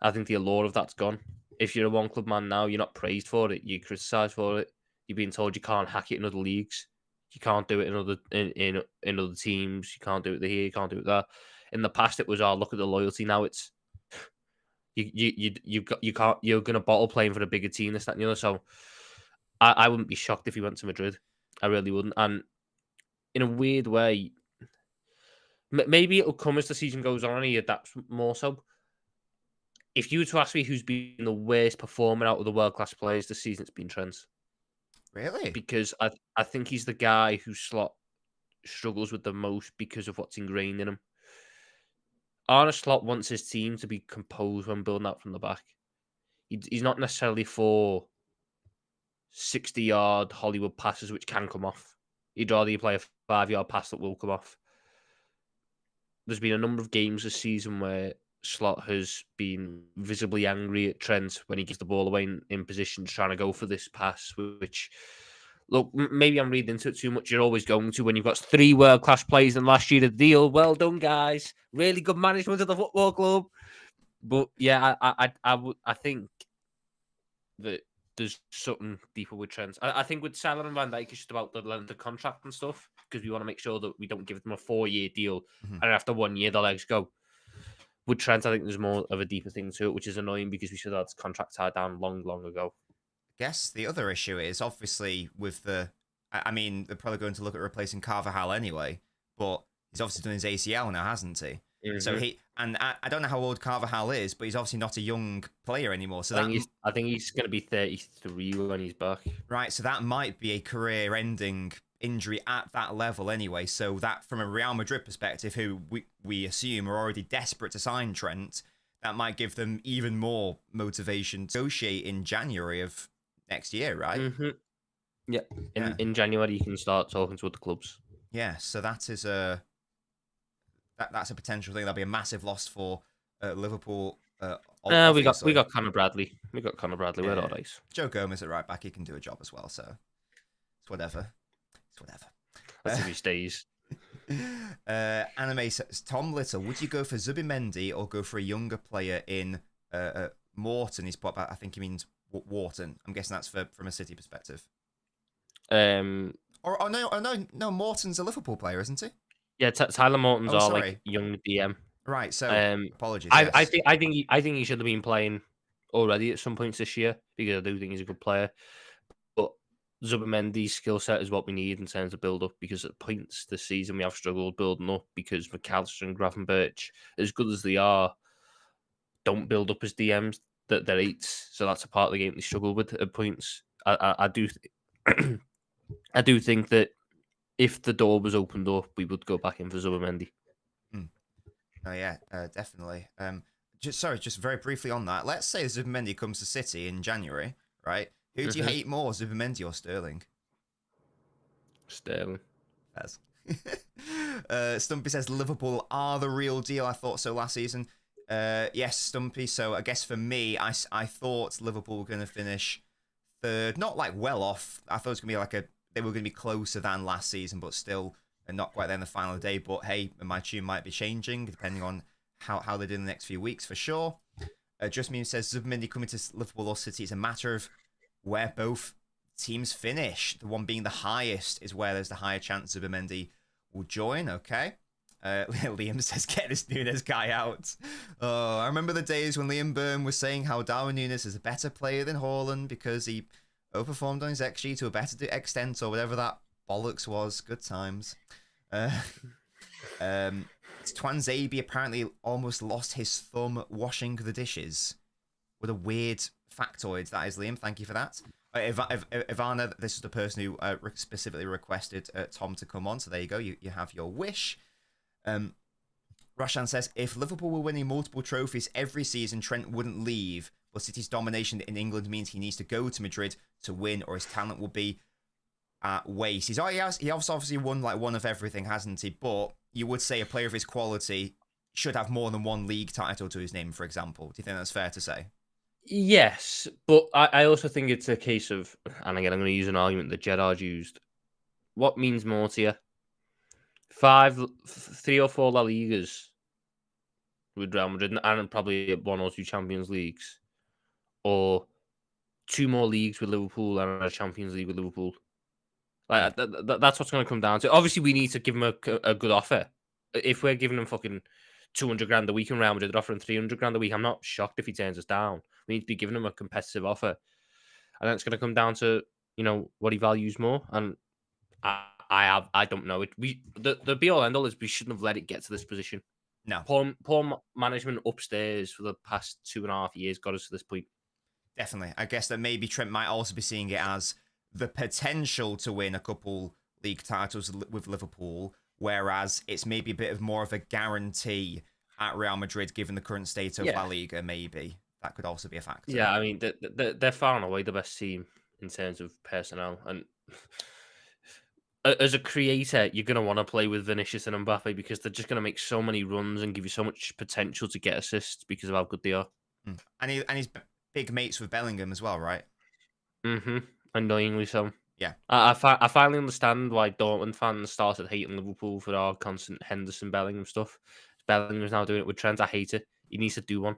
I think the allure of that's gone. If you're a one club man now, you're not praised for it. You're criticised for it. You're being told you can't hack it in other leagues. You can't do it in other teams. You can't do it here. You can't do it there. In the past, it was, look at the loyalty. Now it's you're gonna bottle playing for a bigger team. This, that, and the other. So I wouldn't be shocked if he went to Madrid. I really wouldn't. And in a weird way, maybe it'll come as the season goes on and he adapts more so. if you were to ask me who's been the worst performer out of the world-class players this season, it's been Trent. Really? Because I think he's the guy who Slot struggles with the most because of what's ingrained in him. Arne Slot wants his team to be composed when building out from the back. He's not necessarily for 60-yard Hollywood passes which can come off. He'd rather you play a 5-yard pass that will come off. There's been a number of games this season where Slot has been visibly angry at Trent when he gives the ball away in position, trying to go for this pass, which, look, maybe I'm reading into it too much. You're always going to when you've got 3 world-class players in last year to deal. Well done, guys. Really good management of the football club. But yeah, I think that there's something deeper with Trent. I think with Salah and Van Dijk, it's just about the length of contract and stuff, because we want to make sure that we don't give them a 4-year deal and after 1 year the legs go. With Trent, I think there's more of a deeper thing to it, which is annoying because we should have had his contract tied down long ago. I guess the other issue is obviously with the. I mean, they're probably going to look at replacing Carvajal anyway, but he's obviously done his ACL now, hasn't he? Mm-hmm. So I don't know how old Carvajal is, but he's obviously not a young player anymore. So I think he's going to be 33 when he's back. Right, so that might be a career-ending injury at that level anyway. So that, from a Real Madrid perspective, who we assume are already desperate to sign Trent, that might give them even more motivation to negotiate in January of next year, right? Mm-hmm. Yeah. In January you can start talking to other clubs. Yeah, so that is that's a potential thing. That'll be a massive loss for Liverpool. We got Conor Bradley. We're all right. Joe Gomez at right back. He can do a job as well. So it's whatever. Let's see if he stays. Anime says, Tom Little, would you go for Zubimendi or go for a younger player in Morton? He's put, I think he means Wharton. I'm guessing that's from a City perspective. No, Morton's a Liverpool player, isn't he? Yeah, Tyler Morton's like young DM. Right, so apologies. I think he should have been playing already at some points this year because I do think he's a good player. But Zubimendi's skill set is what we need in terms of build up, because at points this season we have struggled building up because McAllister and Gravenberch, as good as they are, don't build up as DMs. That they're 8s, so that's a part of the game they struggle with at points. I do think that if the door was opened up, we would go back in for Zubimendi. Oh yeah, definitely. Just very briefly on that. Let's say Zubimendi comes to City in January, right? Who do you hate more, Zubimendi or Sterling? Sterling. Yes. Stumpy says Liverpool are the real deal. I thought so last season. Yes, Stumpy. So I guess for me, I thought Liverpool were going to finish third. Not like well off. I thought it was going to be they were going to be closer than last season, but still not quite there in the final day. But hey, my tune might be changing depending on how they do in the next few weeks for sure. Just Me says Zubimendi coming to Liverpool or City is a matter of where both teams finish. The one being the highest is where there's the higher chance Zubimendi will join. Okay. Liam says, get this Nunes guy out. Oh, I remember the days when Liam Byrne was saying how Darwin Nunes is a better player than Haaland because he overperformed on his XG to a better extent or whatever that bollocks was. Good times. Twanzabi apparently almost lost his thumb washing the dishes. What a weird factoid that is, Liam. Thank you for that. Ivana, this is the person who specifically requested Tom to come on. So there you go. You have your wish. Rashan says, if Liverpool were winning multiple trophies every season, Trent wouldn't leave. But City's domination in England means he needs to go to Madrid to win, or his talent will be at waste. He has obviously won like one of everything, hasn't he? But you would say a player of his quality should have more than one league title to his name, for example. Do you think that's fair to say? Yes, but I also think it's a case of, and again, I'm going to use an argument that Gerrard used. What means more to you? 3 or 4 La Ligas with Real Madrid and probably 1 or 2 Champions Leagues, or 2 more leagues with Liverpool and a Champions League with Liverpool. Like that's what's going to come down to. Obviously, we need to give him a good offer. If we're giving him fucking 200 grand a week in Real Madrid, they're offering 300 grand a week. I'm not shocked if he turns us down. We need to be giving him a competitive offer, and then it's going to come down to what he values more. And I don't know it. The be all end all is we shouldn't have let it get to this position. No, Poor management upstairs for the past 2.5 years got us to this point. definitely. I guess that maybe Trent might also be seeing it as the potential to win a couple league titles with Liverpool, whereas it's maybe a bit of more of a guarantee at Real Madrid, given the current state of La Yeah. Liga. Maybe that could also be a factor. Yeah, I mean, they're far and away the best team in terms of personnel. And as a creator, you're going to want to play with Vinicius and Mbappe because they're just going to make so many runs and give you so much potential to get assists because of how good they are. And he's big mates with Bellingham as well, right? Annoyingly so. Yeah. I finally understand why Dortmund fans started hating Liverpool for our constant Henderson Bellingham stuff. Bellingham's now doing it with Trent. I hate it. He needs to do one.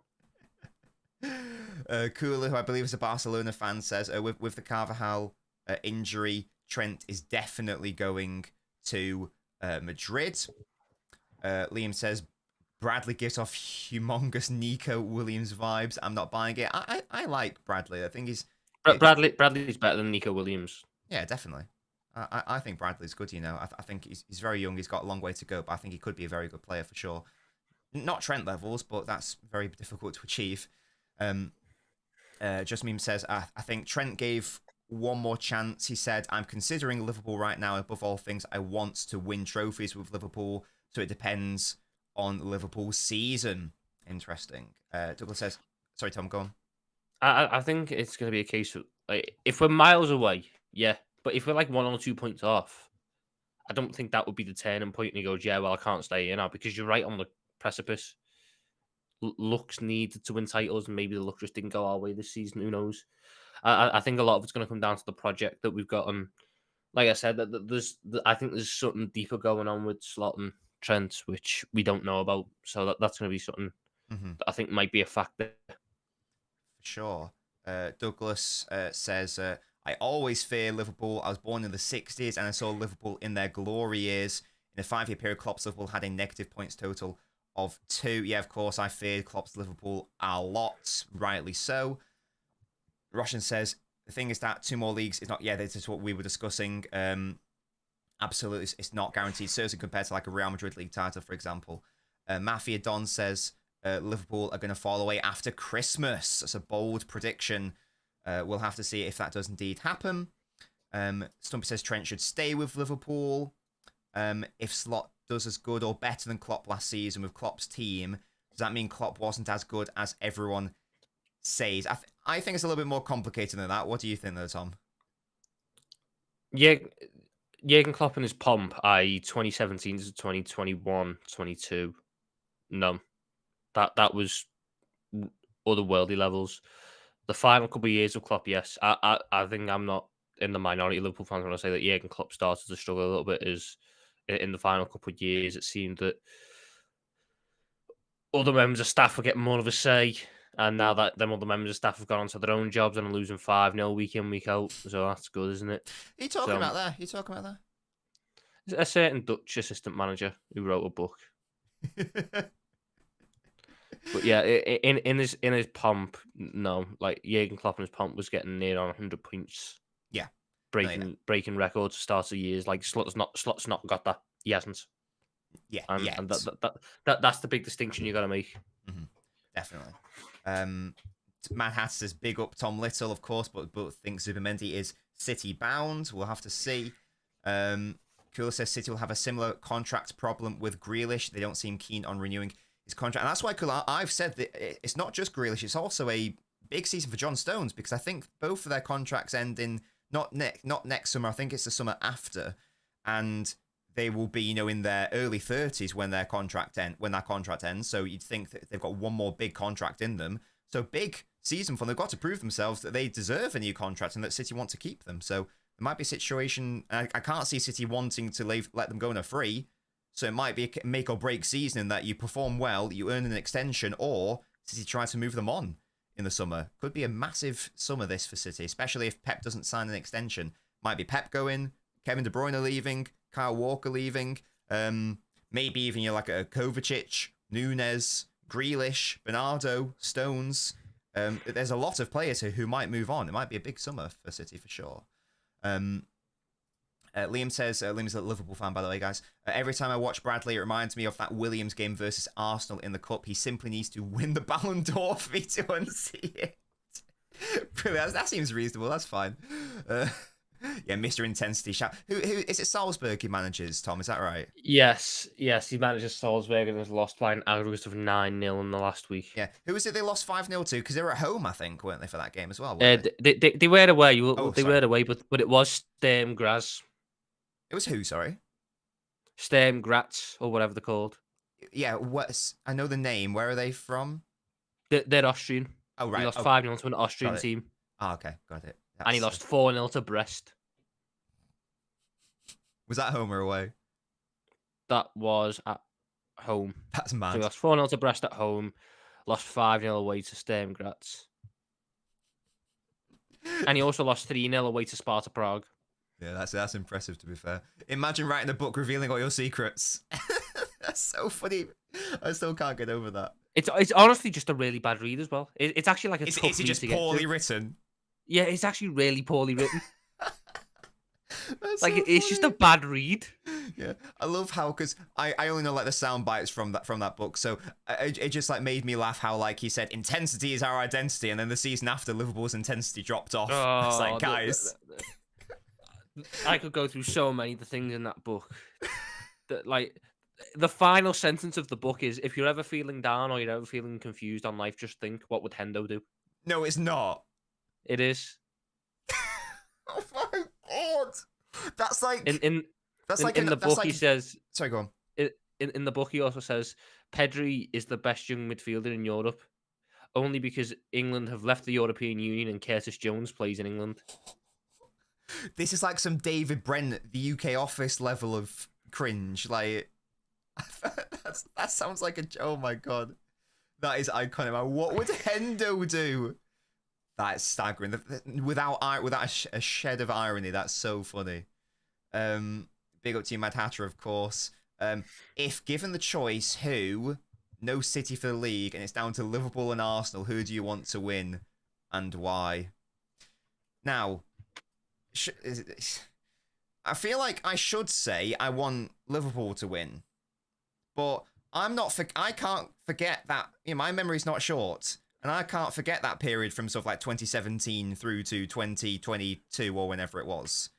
Kula, who I believe is a Barcelona fan, says with the Carvajal injury, Trent is definitely going to Madrid. Liam says Bradley gives off humongous Nico Williams vibes. I'm not buying it. I like Bradley. I think he's Bradley's better than Nico Williams. Yeah, definitely. I think Bradley's good. I think he's very young. He's got a long way to go, but I think he could be a very good player for sure. Not Trent levels, but that's very difficult to achieve. Just Meme says, I think Trent gave one more chance. He said, I'm considering Liverpool right now. Above all things, I want to win trophies with Liverpool. So it depends on Liverpool's season. Interesting. Douglas says, sorry, Tom, go on. I think it's going to be a case of, like, if we're miles away, yeah. But if we're like 1 or 2 points off, I don't think that would be the turning point. And he goes, yeah, well, I can't stay here now because you're right on the precipice. Looks needed to win titles, and maybe the luck just didn't go our way this season. Who knows? I think a lot of it's going to come down to the project that we've got. And like I said, I think there's something deeper going on with Slot and Trent, which we don't know about. So that's going to be something that I think might be a factor. For sure. Douglas says, I always fear Liverpool. I was born in the 60s and I saw Liverpool in their glory years. In a 5-year period, Klopp's Liverpool had a negative points total of 2. Yeah, of course, I feared Klopp's Liverpool a lot. Rightly so. Russian says, the thing is that 2 more leagues is not... Yeah, this is what we were discussing. Absolutely, it's not guaranteed. Certainly compared to like a Real Madrid league title, for example. Mafia Don says, Liverpool are going to fall away after Christmas. That's a bold prediction. We'll have to see if that does indeed happen. Stumpy says Trent should stay with Liverpool. If Slot does as good or better than Klopp last season with Klopp's team, does that mean Klopp wasn't as good as everyone says? I think it's a little bit more complicated than that. What do you think, though, Tom? Yeah, Jurgen Klopp and his pomp, i.e. 2017 to 2021, 22. No. That was otherworldly levels. The final couple of years of Klopp, yes. I think I'm not in the minority of Liverpool fans when I say that Jurgen Klopp started to struggle a little bit. Is in the final couple of years, it seemed that other members of staff were getting more of a say, and now that them other members of staff have gone on to their own jobs and are losing 5-0 week in, week out. So that's good, isn't it? Are you talking about there? You talking about there? A certain Dutch assistant manager who wrote a book. But yeah, in his pomp, no, like Jurgen Klopp and his pomp was getting near on 100 points. Yeah, breaking records to start of years. Like Slot's not got that. He hasn't. Yeah, and that's the big distinction you got to make. Definitely. Mad Hatter says big up Tom Little, of course, but thinks Zubimendi is City bound. We'll have to see. Cooler says City will have a similar contract problem with Grealish. They don't seem keen on renewing his contract. And that's why, Cooler, I've said that it's not just Grealish, it's also a big season for John Stones, because I think both of their contracts end in not next summer, I think it's the summer after. And they will be, in their early 30s when that contract ends. So you'd think that they've got one more big contract in them. So big season for them. They've got to prove themselves that they deserve a new contract and that City want to keep them. So there might be a situation. I can't see City wanting to let them go on a free. So it might be a make or break season in that you perform well, you earn an extension, or City try to move them on in the summer. Could be a massive summer this for City, especially if Pep doesn't sign an extension. Might be Pep going, Kevin De Bruyne leaving, Kyle Walker leaving, maybe even like a Kovacic, Nunes, Grealish, Bernardo, Stones. There's a lot of players who might move on. It might be a big summer for City for sure. Liam says, Liam's a Liverpool fan, by the way, guys. Every time I watch Bradley, it reminds me of that Williams game versus Arsenal in the Cup. He simply needs to win the Ballon d'Or for me to unsee it. Brilliant. That seems reasonable. That's fine. Yeah, Mr. Intensity shout. Who is it? Salzburg he manages, Tom? Is that right? Yes. He manages Salzburg and has lost by an aggregate of 9-0 in the last week. Yeah. Who was it they lost 5-0 to? Because they were at home, I think, weren't they, for that game as well? They were away. They sorry. were away, but it was Sturm Graz. It was who, sorry? Sturm Graz, or whatever they're called. Yeah, I know the name. Where are they from? They're Austrian. Oh, right. He lost 5-0 to an Austrian team. Oh, okay. Got it. And he lost 4-0 to Brest. Was that home or away? That was at home. That's mad. So he lost 4-0 to Brest at home, lost 5-0 away to Sturm Graz. And he also lost 3-0 away to Sparta Prague. Yeah, that's impressive, to be fair. Imagine writing a book revealing all your secrets. That's so funny. I still can't get over that. It's honestly just a really bad read as well. It's actually like a tough Is it read just to get poorly through. written? Yeah, it's actually really poorly written. That's Like so it's just a funny. bad read. Yeah, I love how, because I only know like the sound bites from that book, so it just like made me laugh how like he said intensity is our identity, and then the season after Liverpool's intensity dropped off. It's like, guys, I could go through so many of the things in that book. That like the final sentence of the book is, if you're ever feeling down or you're ever feeling confused on life, just think, what would Hendo do? no, it's not. It is. Oh my god, that's like In the book like, he says. Sorry, go on. In the book he also says Pedri is the best young midfielder in Europe, only because England have left the European Union and Curtis Jones plays in England. This is like some David Brent, the UK Office level of cringe. Like, that sounds like oh my god, that is iconic. What would Hendo do? That's staggering. Without a shed of irony, that's so funny. Big up to you, Mad Hatter, of course. If given the choice, no City for the league, and it's down to Liverpool and Arsenal, who do you want to win and why? Now, I feel like I should say I want Liverpool to win, but I can't forget that, my memory's not short, and I can't forget that period from sort of like 2017 through to 2022 or whenever it was.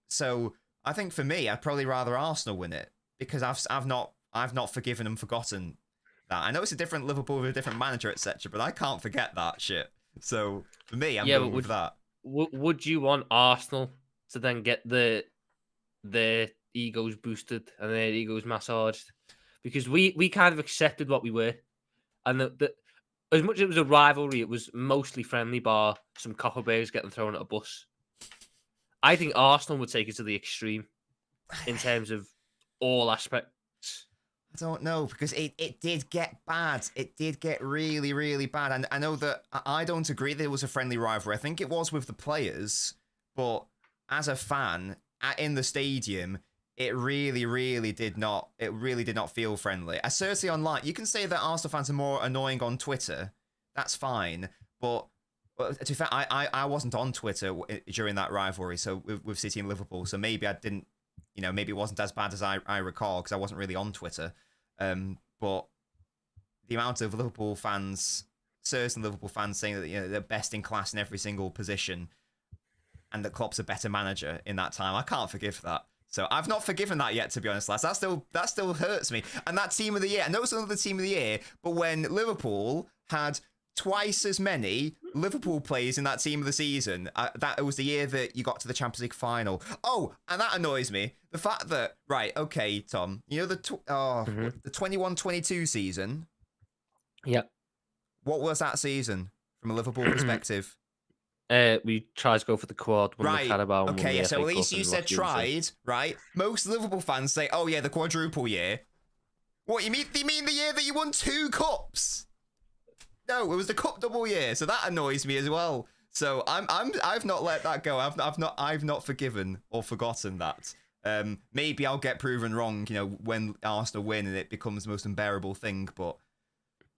So I think for me, I'd probably rather Arsenal win it, because I've not forgiven and forgotten that. I know it's a different Liverpool with a different manager, etc., but I can't forget that shit. So for me, I'm going with that. Would you want Arsenal to then get their egos boosted and their egos massaged? Because we kind of accepted what we were, and as much as it was a rivalry, it was mostly friendly, bar some copperbears getting thrown at a bus. I think Arsenal would take it to the extreme in terms of all aspects. I don't know, because it did get bad. It did get really, really bad. And I know that I don't agree that it was a friendly rivalry. I think it was with the players, but as a fan in the stadium, it really, really did not. It really did not feel friendly. Certainly online, you can say that Arsenal fans are more annoying on Twitter. That's fine, but to be fair, I wasn't on Twitter during that rivalry. So with City and Liverpool, so maybe I didn't. Maybe it wasn't as bad as I recall, because I wasn't really on Twitter. But the amount of Liverpool fans, certain Liverpool fans, saying that they're best in class in every single position, and that Klopp's a better manager in that time, I can't forgive that. So I've not forgiven that yet, to be honest, lads. That still hurts me. And that team of the year, I know it's another team of the year, but when Liverpool had twice as many Liverpool players in that team of the season, that was the year that you got to the Champions League final. Oh, and that annoys me. The fact that, right, okay, Tom, the 21-22 season. Yeah. What was that season from a Liverpool perspective? We tried to go for the quad. Right. The Carabao, okay, yeah, so at least you said tried, right? Most Liverpool fans say, oh yeah, the quadruple year. What, you mean the year that you won 2 cups? No, it was the cup double year, so that annoys me as well. So I've not let that go. I've not forgiven or forgotten that. Maybe I'll get proven wrong, when Arsenal win and it becomes the most unbearable thing. But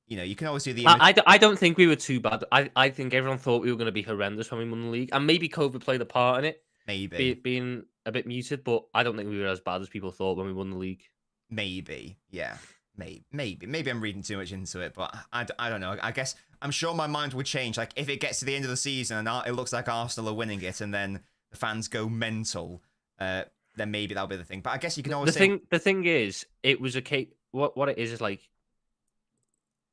you can always do the. I don't think we were too bad. I think everyone thought we were going to be horrendous when we won the league, and maybe COVID played a part in it. Maybe being a bit muted, but I don't think we were as bad as people thought when we won the league. Maybe, yeah. Maybe I'm reading too much into it, but I don't know. I guess I'm sure my mind would change. Like, if it gets to the end of the season and it looks like Arsenal are winning it, and then the fans go mental, then maybe that'll be the thing. But I guess you can always say... The thing is, it was a case... What it is like...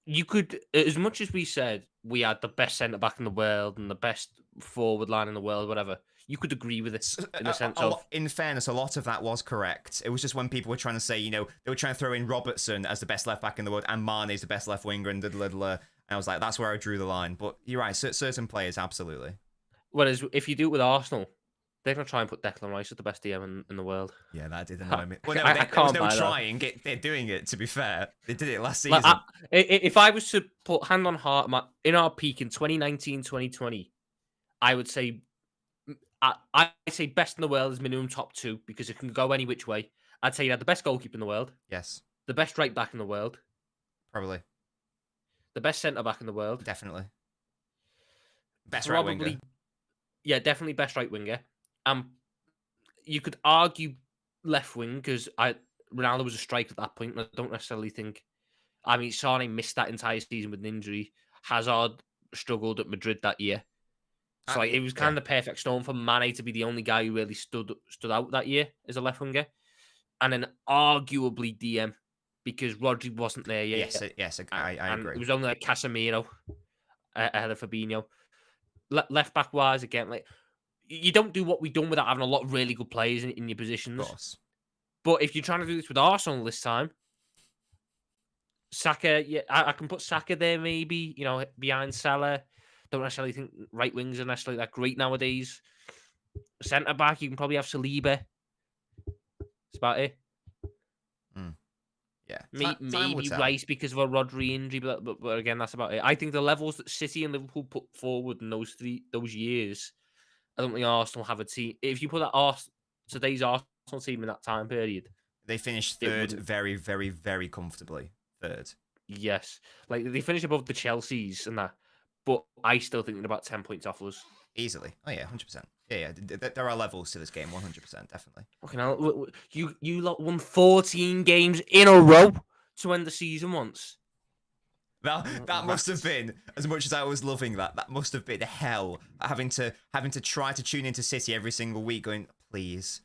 You could... As much as we said we had the best centre-back in the world and the best forward line in the world, whatever... You could agree with it in the sense of... In fairness, a lot of that was correct. It was just when people were trying to say, you know, they were trying to throw in Robertson as the best left back in the world and Mane is the best left winger and and I was like, that's where I drew the line. But you're right, certain players, absolutely. Whereas if you do it with Arsenal, they're going to try and put Declan Rice as the best DM in the world. Yeah, that did annoy me. Well, no, I there can't was no buy that. trying. They're doing it, to be fair. They did it last season. Like, if I was to put hand on heart, in our peak in 2019, 2020, I would say... I'd say best in the world is minimum top 2 because it can go any which way. I'd say you had the best goalkeeper in the world. Yes. The best right back in the world. Probably. The best centre back in the world. Definitely. Best right winger. Yeah, definitely best right winger. You could argue left wing because Ronaldo was a striker at that point, and I don't necessarily think... I mean, Sane missed that entire season with an injury. Hazard struggled at Madrid that year. So like, it was kind of the perfect storm for Mane to be the only guy who really stood out that year as a left winger. And then arguably DM, because Rodri wasn't there yet. Yes, I agree. It was only like Casemiro ahead of Fabinho. Left back wise, again, like you don't do what we've done without having a lot of really good players in your positions. Of course. But if you're trying to do this with Arsenal this time, Saka, yeah, I can put Saka there maybe, you know, behind Salah. Don't necessarily think right wings are necessarily that great nowadays. Centre back, you can probably have Saliba. That's about it. Yeah, maybe Rice because of a Rodri injury, but again, that's about it. I think the levels that City and Liverpool put forward in those years, I don't think Arsenal have a team. If you put today's Arsenal team in that time period, they finished third very, very, very comfortably. Third. Yes, like they finished above the Chelseas and that. But I still think they're about 10 points off us. Easily. Oh, yeah, 100%. Yeah. There are levels to this game, 100%, definitely. Fucking hell. You lot won 14 games in a row to end the season once. That must have been, as much as I was loving that must have been hell, having to try to tune into City every single week going, please,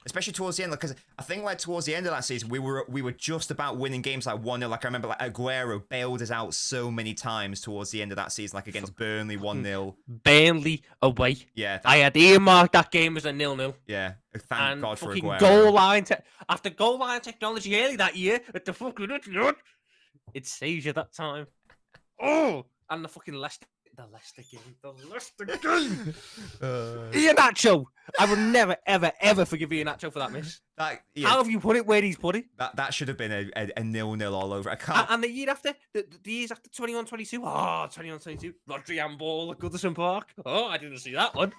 especially towards the end, because I think like towards the end of that season we were just about winning games like 1-0. Like I remember like Aguero bailed us out so many times towards the end of that season, like against Burnley 1-0. Burnley away. Yeah, I had earmarked that game as a 0-0. Yeah, thank God for Aguero. After goal line technology early that year at the fucking it saves you that time. Oh, and the fucking Leicester game. Iheanacho. I would never, ever, ever forgive Iheanacho for that miss. How have you put it where he's put it? That should have been a 0-0 all over. I can't. And the year after, the years after 21-22. Oh, 21-22. Rodri handball at Goodison Park. Oh, I didn't see that one.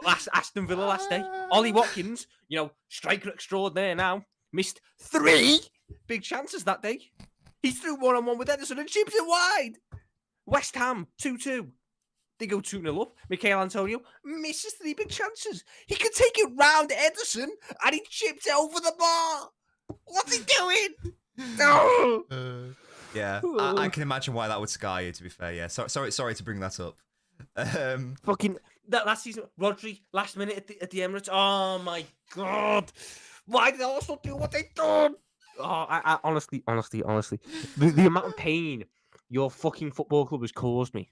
Aston Villa last day. Ollie Watkins, you know, striker extraordinaire now, missed 3 big chances that day. He threw 1-on-1 with Ederson and chipped it wide. West Ham, 2-2. They go 2-0 up. Mikel Antonio misses 3 big chances. He could take it round Ederson and he chipped it over the bar. What's he doing? No. Yeah, I can imagine why that would scar you, to be fair. Yeah, sorry to bring that up. Fucking that last season, Rodri, last minute at the Emirates. Oh my God. Why did Arsenal do what they done? Oh, I honestly, the amount of pain your fucking football club has caused me.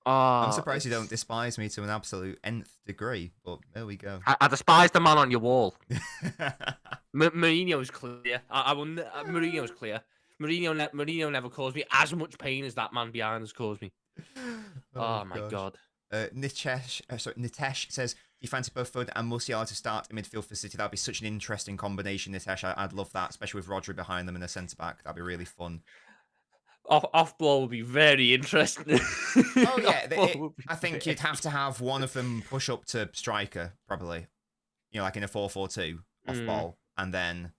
I'm surprised you don't despise me to an absolute nth degree, but there we go. I despise the man on your wall. Mourinho's clear. Mourinho's clear. Mourinho never caused me as much pain as that man behind has caused me. Oh my God. Nitesh says, do you fancy both Foden and Musiala to start in midfield for City? That'd be such an interesting combination, Nitesh. I'd love that, especially with Rodri behind them and a centre-back. That'd be really fun. Off ball would be very interesting. Oh, yeah. I think you'd have to have one of them push up to striker, probably. You know, like in a 4-4-2 off ball. And then,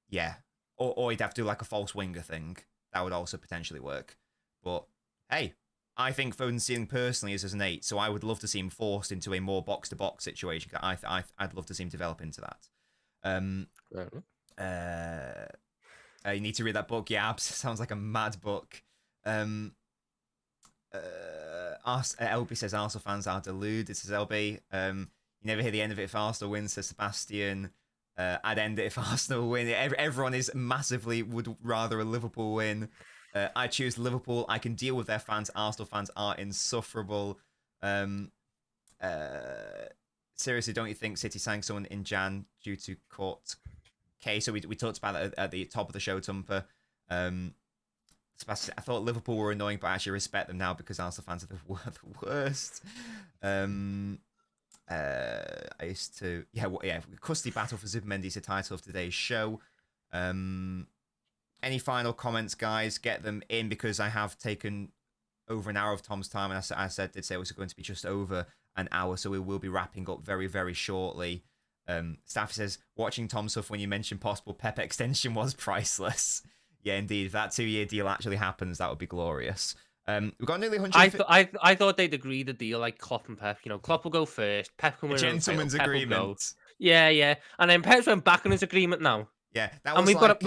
yeah. Or you'd have to do like a false winger thing. That would also potentially work. But, hey, I think Foden's ceiling personally is as an 8, so I would love to see him forced into a more box-to-box situation. I'd love to see him develop into that. You need to read that book. Yeah, sounds like a mad book. LB says Arsenal fans are deluded. Says LB. You never hear the end of it if Arsenal wins, says Sebastian. I'd end it if Arsenal win. Everyone is massively would rather a Liverpool win. I choose Liverpool. I can deal with their fans. Arsenal fans are insufferable. Seriously, don't you think City signed someone in Jan due to court case? So we talked about that at the top of the show, Tumper. I thought Liverpool were annoying, but I actually respect them now because Arsenal fans are the worst. I used to, Custody Battle for Zubimendi is the title of today's show. Any final comments, guys? Get them in because I have taken over an hour of Tom's time, and did say it was going to be just over an hour, so we will be wrapping up very, very shortly. Staffy says, watching Tom stuff when you mentioned possible Pep extension was priceless. Yeah, indeed. If that 2-year deal actually happens, that would be glorious. We've got nearly 100. I thought they'd agree the deal like Klopp and Pep. You know, Klopp will go first. Pep can win. Gentleman's agreement. Yeah. And then Pep's went back on his agreement now. Yeah, that and was Klopp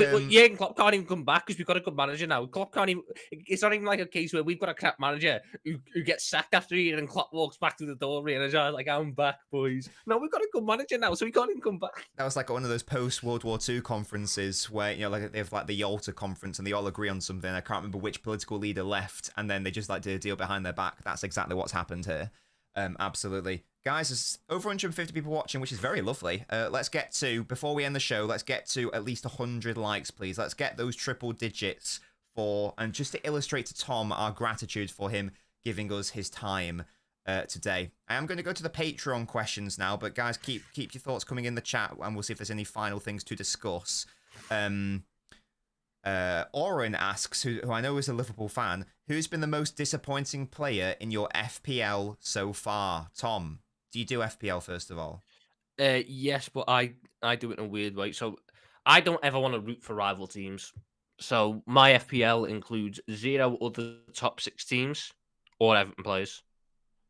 can't even come back because we've got a good manager now. Klopp can't even. It's not even like a case where we've got a crap manager who gets sacked after a year and Klopp walks back through the door and like, I'm back, boys. No, we've got a good manager now, so we can't even come back. That was like one of those post World War II conferences where like they have like the Yalta conference and they all agree on something. I can't remember which political leader left, and then they just like did a deal behind their back. That's exactly what's happened here. Absolutely. Guys, there's over 150 people watching, which is very lovely. Let's get to, before we end the show, let's get to at least 100 likes, please. Let's get those triple digits and just to illustrate to Tom our gratitude for him giving us his time today. I am going to go to the Patreon questions now, but guys, keep your thoughts coming in the chat, and we'll see if there's any final things to discuss. Oren asks, who I know is a Liverpool fan, who's been the most disappointing player in your FPL so far? Tom, do you do FPL first of all? Yes, but I do it in a weird way. So I don't ever want to root for rival teams. So my FPL includes 0 other top 6 teams or Everton players.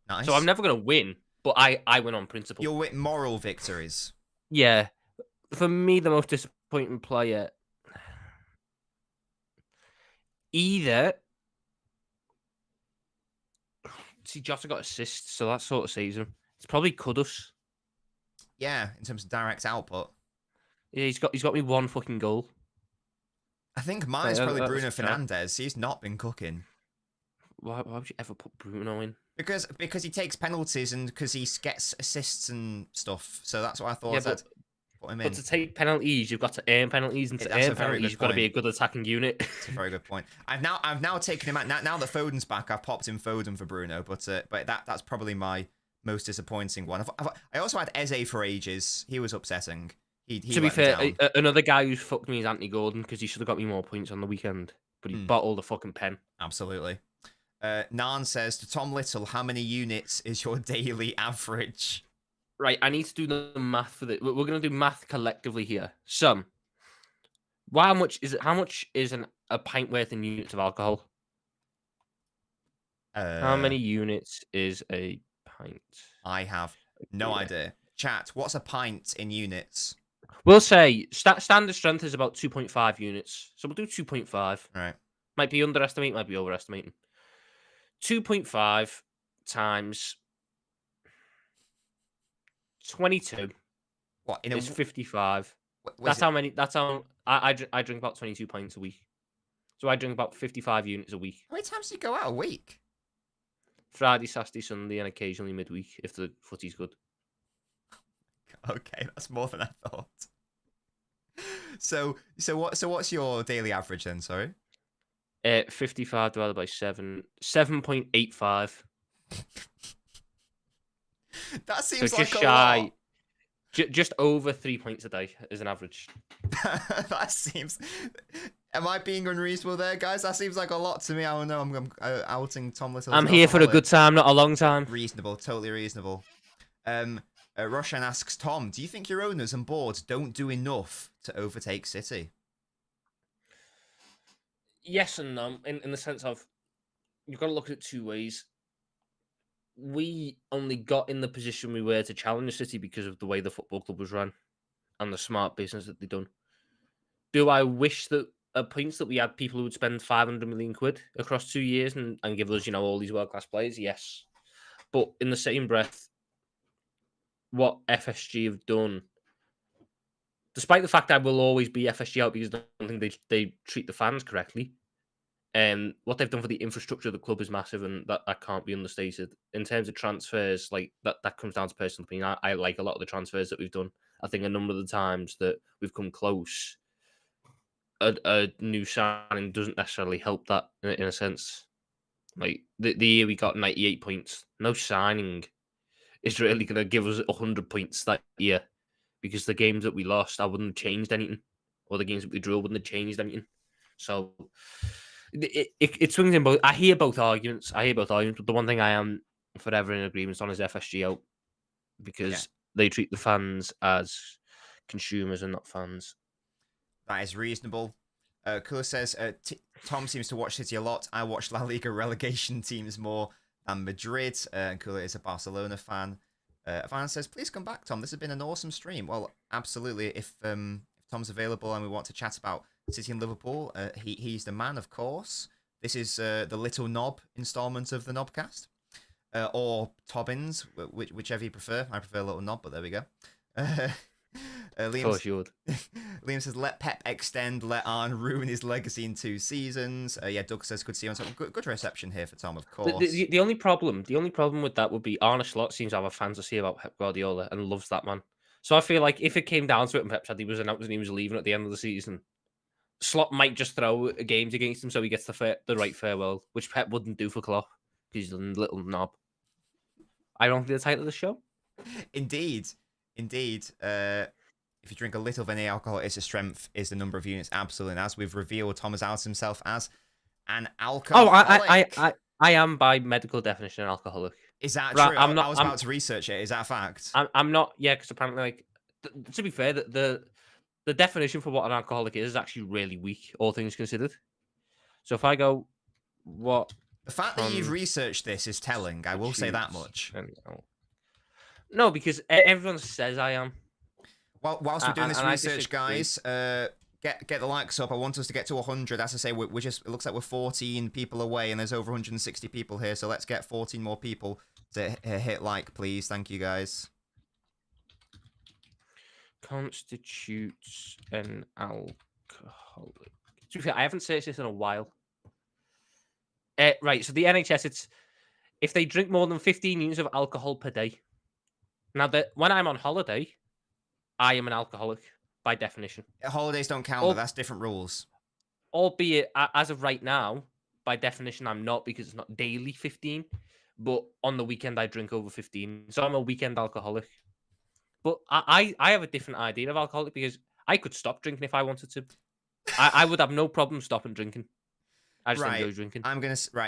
Nice. So I'm never going to win, but I win on principle. You'll win moral victories. Yeah. For me, the most disappointing player... Either... See, Jota got assists, so that sort of saves him. It's probably Kudus. Yeah, in terms of direct output. Yeah, he's got me 1 fucking goal. I think mine's probably Bruno Fernandes. He's not been cooking. Why would you ever put Bruno in? Because he takes penalties and because he gets assists and stuff. So that's what I thought. Yeah, but to take penalties, you've got to earn penalties, and to earn penalties, you've got to be a good attacking unit. That's a very good point. I've now taken him out. Now that Foden's back, I've popped in Foden for Bruno. But that's probably my most disappointing one. I also had Eze for ages. He was upsetting. To be fair, another guy who's fucked me is Anthony Gordon because he should have got me more points on the weekend, but he bottled the fucking pen. Absolutely. Nan says, to Tom Little, how many units is your daily average? Right, I need to do the math for this. We're going to do math collectively here. So, how much is a pint worth in units of alcohol? How many units is a pint? I have no idea. Chat, what's a pint in units? We'll say standard strength is about 2.5 units. So we'll do 2.5. Right. Might be underestimating, might be overestimating. 2.5 times 22. What? It's 55. That's how many. That's how I drink about 22 pints a week. So I drink about 55 units a week. How many times do you go out a week? Friday, Saturday, Sunday, and occasionally midweek if the footy's good. Okay, that's more than I thought. So what's your daily average then? Sorry. 55 divided by 7, 7.85. That seems so like just a lot. Just over 3 points a day is an average. That seems. Am I being unreasonable there, guys? That seems like a lot to me. I don't know. I'm outing Tom Little. I'm here for a good time, not a long time. Reasonable, totally reasonable. Roshan asks, Tom, do you think your owners and board don't do enough to overtake City? Yes and no, in the sense of you've got to look at it 2 ways. We only got in the position we were to challenge City because of the way the football club was run and the smart business that they've done. Do I wish that at points that we had people who would spend 500 million quid across 2 years and give us, all these world class players? Yes. But in the same breath, what FSG have done, despite the fact I will always be FSG out because I don't think they treat the fans correctly, what they've done for the infrastructure of the club is massive, and that can't be understated. In terms of transfers, like that comes down to personal opinion. I like a lot of the transfers that we've done. I think a number of the times that we've come close, a new signing doesn't necessarily help that in a sense. Like the year we got 98 points, no signing is really going to give us 100 points that year, because the games that we lost, I wouldn't have changed anything, or the games that we drew wouldn't have changed anything. So it swings in both. I hear both arguments. But the one thing I am forever in agreement on is FSG out, because they treat the fans as consumers and not fans. That is reasonable. Kula says, Tom seems to watch City a lot. I watch La Liga relegation teams more than Madrid. And Kula is a Barcelona fan. Van says, please come back, Tom. This has been an awesome stream. Well, absolutely. If Tom's available and we want to chat about City and Liverpool, he's the man, of course. This is the Little Knob installment of the NobCast. Or Tobbins, whichever you prefer. I prefer Little Knob, but there we go. Of course you would. Liam says, let Pep extend, let Arne ruin his legacy in 2 seasons. Doug says, good to see you on top. Good reception here for Tom, of course. The only problem with that would be Arne Slot seems to have a fantasy about Pep Guardiola and loves that man. So I feel like if it came down to it and Pep said he was announced and he was leaving at the end of the season, Slot might just throw games against him so he gets the right farewell, which Pep wouldn't do for Klopp because he's a little knob. Ironically, the title of the show. Indeed. If you drink a little of any alcohol, it's a strength, is the number of units. Absolutely. And as we've revealed, Tom has outed himself as an alcoholic. Oh, I am by medical definition an alcoholic. Is that true? I was about to research it. Is that a fact? I'm not. Yeah, because apparently, like, to be fair, the definition for what an alcoholic is actually really weak, all things considered. So if I go, what? The fact that you've researched this is telling. I will say that much. No, because everyone says I am. Well, whilst we're doing this research, guys, get the likes up. I want us to get to 100. As I say, we're just, it looks like we're 14 people away, and there's over 160 people here. So let's get 14 more people to hit like, please. Thank you, guys. Constitutes an alcoholic. To be fair, I haven't searched this in a while. Right, so the NHS, it's if they drink more than 15 units of alcohol per day. Now, when I'm on holiday, I am an alcoholic by definition. Holidays don't count. That's different rules. Albeit, as of right now, by definition, I'm not, because it's not daily 15. But on the weekend, I drink over 15. So I'm a weekend alcoholic. But I have a different idea of alcoholic, because I could stop drinking if I wanted to. I would have no problem stopping drinking. I just enjoy drinking.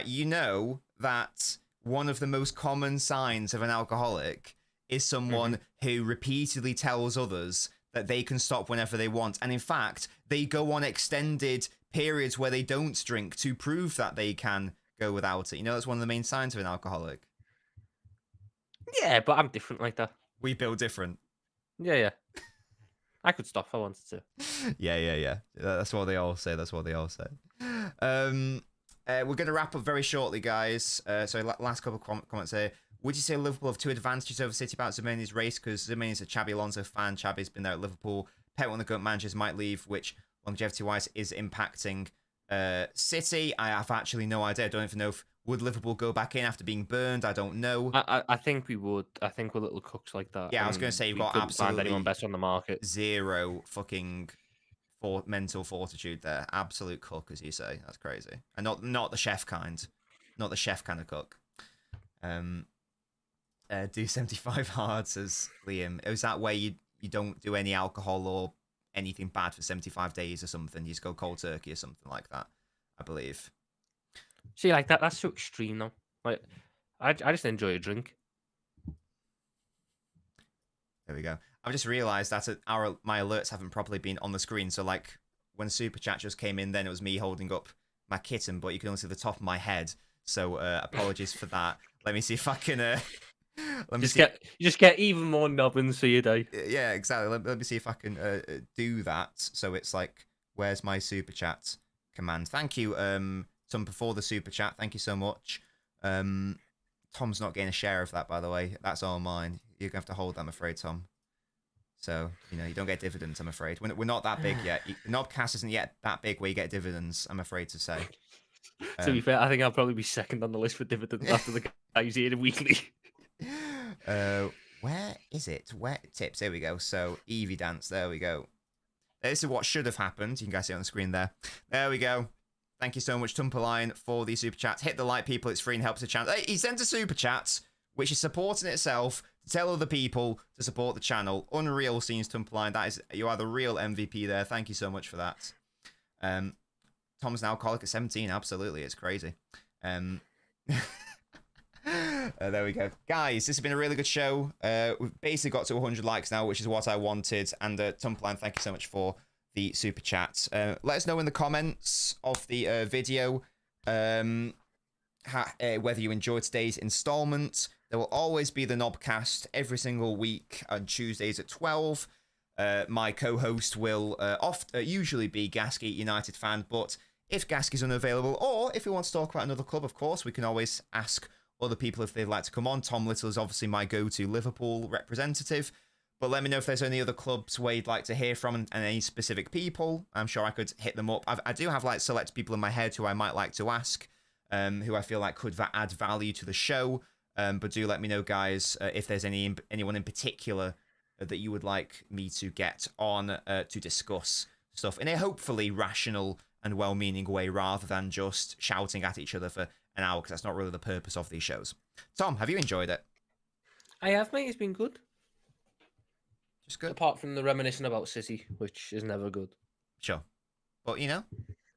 You know that one of the most common signs of an alcoholic is someone who repeatedly tells others that they can stop whenever they want. And in fact, they go on extended periods where they don't drink to prove that they can go without it. You know, that's one of the main signs of an alcoholic. Yeah, but I'm different like that. We build different. Yeah. I could stop if I wanted to. Yeah. That's what they all say. We're going to wrap up very shortly, guys. So last couple of comments here. Would you say Liverpool have 2 advantages over City about Zubimenidi's race? Because Zubimenidi's a Xabi Alonso fan. Xabi's been there at Liverpool. Pep, one of the current managers, might leave, which longevity-wise is impacting City. I have actually no idea. I don't even know if would Liverpool go back in after being burned. I don't know. I think we would. I think we're little cooks like that. Yeah, I was going to say you've got absolutely find anyone better on the market. Zero fucking mental fortitude there. Absolute cook, as you say. That's crazy. And not the chef kind. Not the chef kind of cook. Do 75 hard, says Liam. Is that where you don't do any alcohol or anything bad for 75 days or something? You just go cold turkey or something like that, I believe. See, like that's so extreme though. Like, I just enjoy a drink. There we go. I've just realised that my alerts haven't properly been on the screen. So like when Super Chat just came in, then it was me holding up my kitten, but you can only see the top of my head. So apologies for that. Let me see if I can. Let me You just get even more nobbins for your day. Yeah, exactly. Let me see if I can do that. So it's like, where's my super chat command? Thank you, Tom, for the super chat. Thank you so much. Tom's not getting a share of that, by the way. That's all mine. You're gonna have to hold that, I'm afraid, Tom. So you don't get dividends, I'm afraid. We're not that big yet. NobCast isn't yet that big where you get dividends, I'm afraid to say. To be fair, I think I'll probably be second on the list for dividends after the guys here weekly. Where is it? Where tips? There we go. So Evie dance. There we go. This is what should have happened. You can guys see it on the screen there. There we go. Thank you so much, Tumperline, for the super chats. Hit the like, people. It's free and helps the channel. Hey, he sent a super chat, which is supporting itself to tell other people to support the channel. Unreal scenes, Tumperline. You are the real MVP there. Thank you so much for that. Tom's now alcoholic at 17. Absolutely, it's crazy. There we go. Guys, this has been a really good show. We've basically got to 100 likes now, which is what I wanted. And Tumperline, thank you so much for the super chat. Let us know in the comments of the video whether you enjoyed today's installment. There will always be the NobCast every single week on Tuesdays at 12. My co-host will usually be Gasky United fan, but if Gasky's unavailable, or if we want to talk about another club, of course, we can always ask other people if they'd like to come on. Tom Little is obviously my go-to Liverpool representative, but let me know if there's any other clubs where you'd like to hear from and any specific people. I'm sure I could hit them up. I do have like select people in my head who I might like to ask, who I feel like could add value to the show. But do let me know, guys, if there's anyone in particular that you would like me to get on to discuss stuff in a hopefully rational and well-meaning way, rather than just shouting at each other for an hour, because that's not really the purpose of these shows. Tom, have you enjoyed it? I have, mate. It's been good. Just good. Apart from the reminiscing about City, which is never good. Sure. But,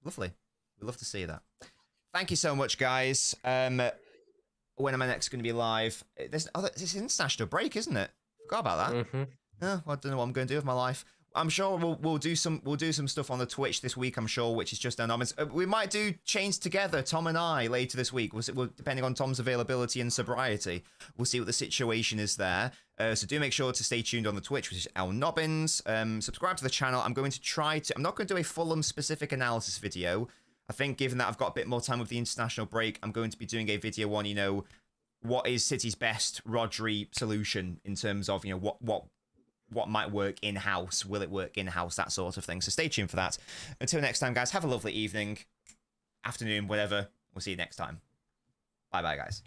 lovely. We love to see that. Thank you so much, guys. When am I next going to be live? It's international break, isn't it? Forgot about that. Mm-hmm. Well, I don't know what I'm going to do with my life. I'm sure we'll do some stuff on the Twitch this week, I'm sure, which is just anonymous. We might do Chains Together, Tom and I, later this week. We'll depending on Tom's availability and sobriety. We'll see what the situation is there. So do make sure to stay tuned on the Twitch, which is LNobbins. Subscribe to the channel. I'm not going to do a Fulham specific analysis video. I think given that I've got a bit more time with the international break, I'm going to be doing a video on, what is City's best Rodri solution in terms of, what might work in-house, will it work in-house, that sort of thing. So stay tuned for that. Until next time, guys, have a lovely evening, afternoon, whatever. We'll see you next time. Bye-bye, guys.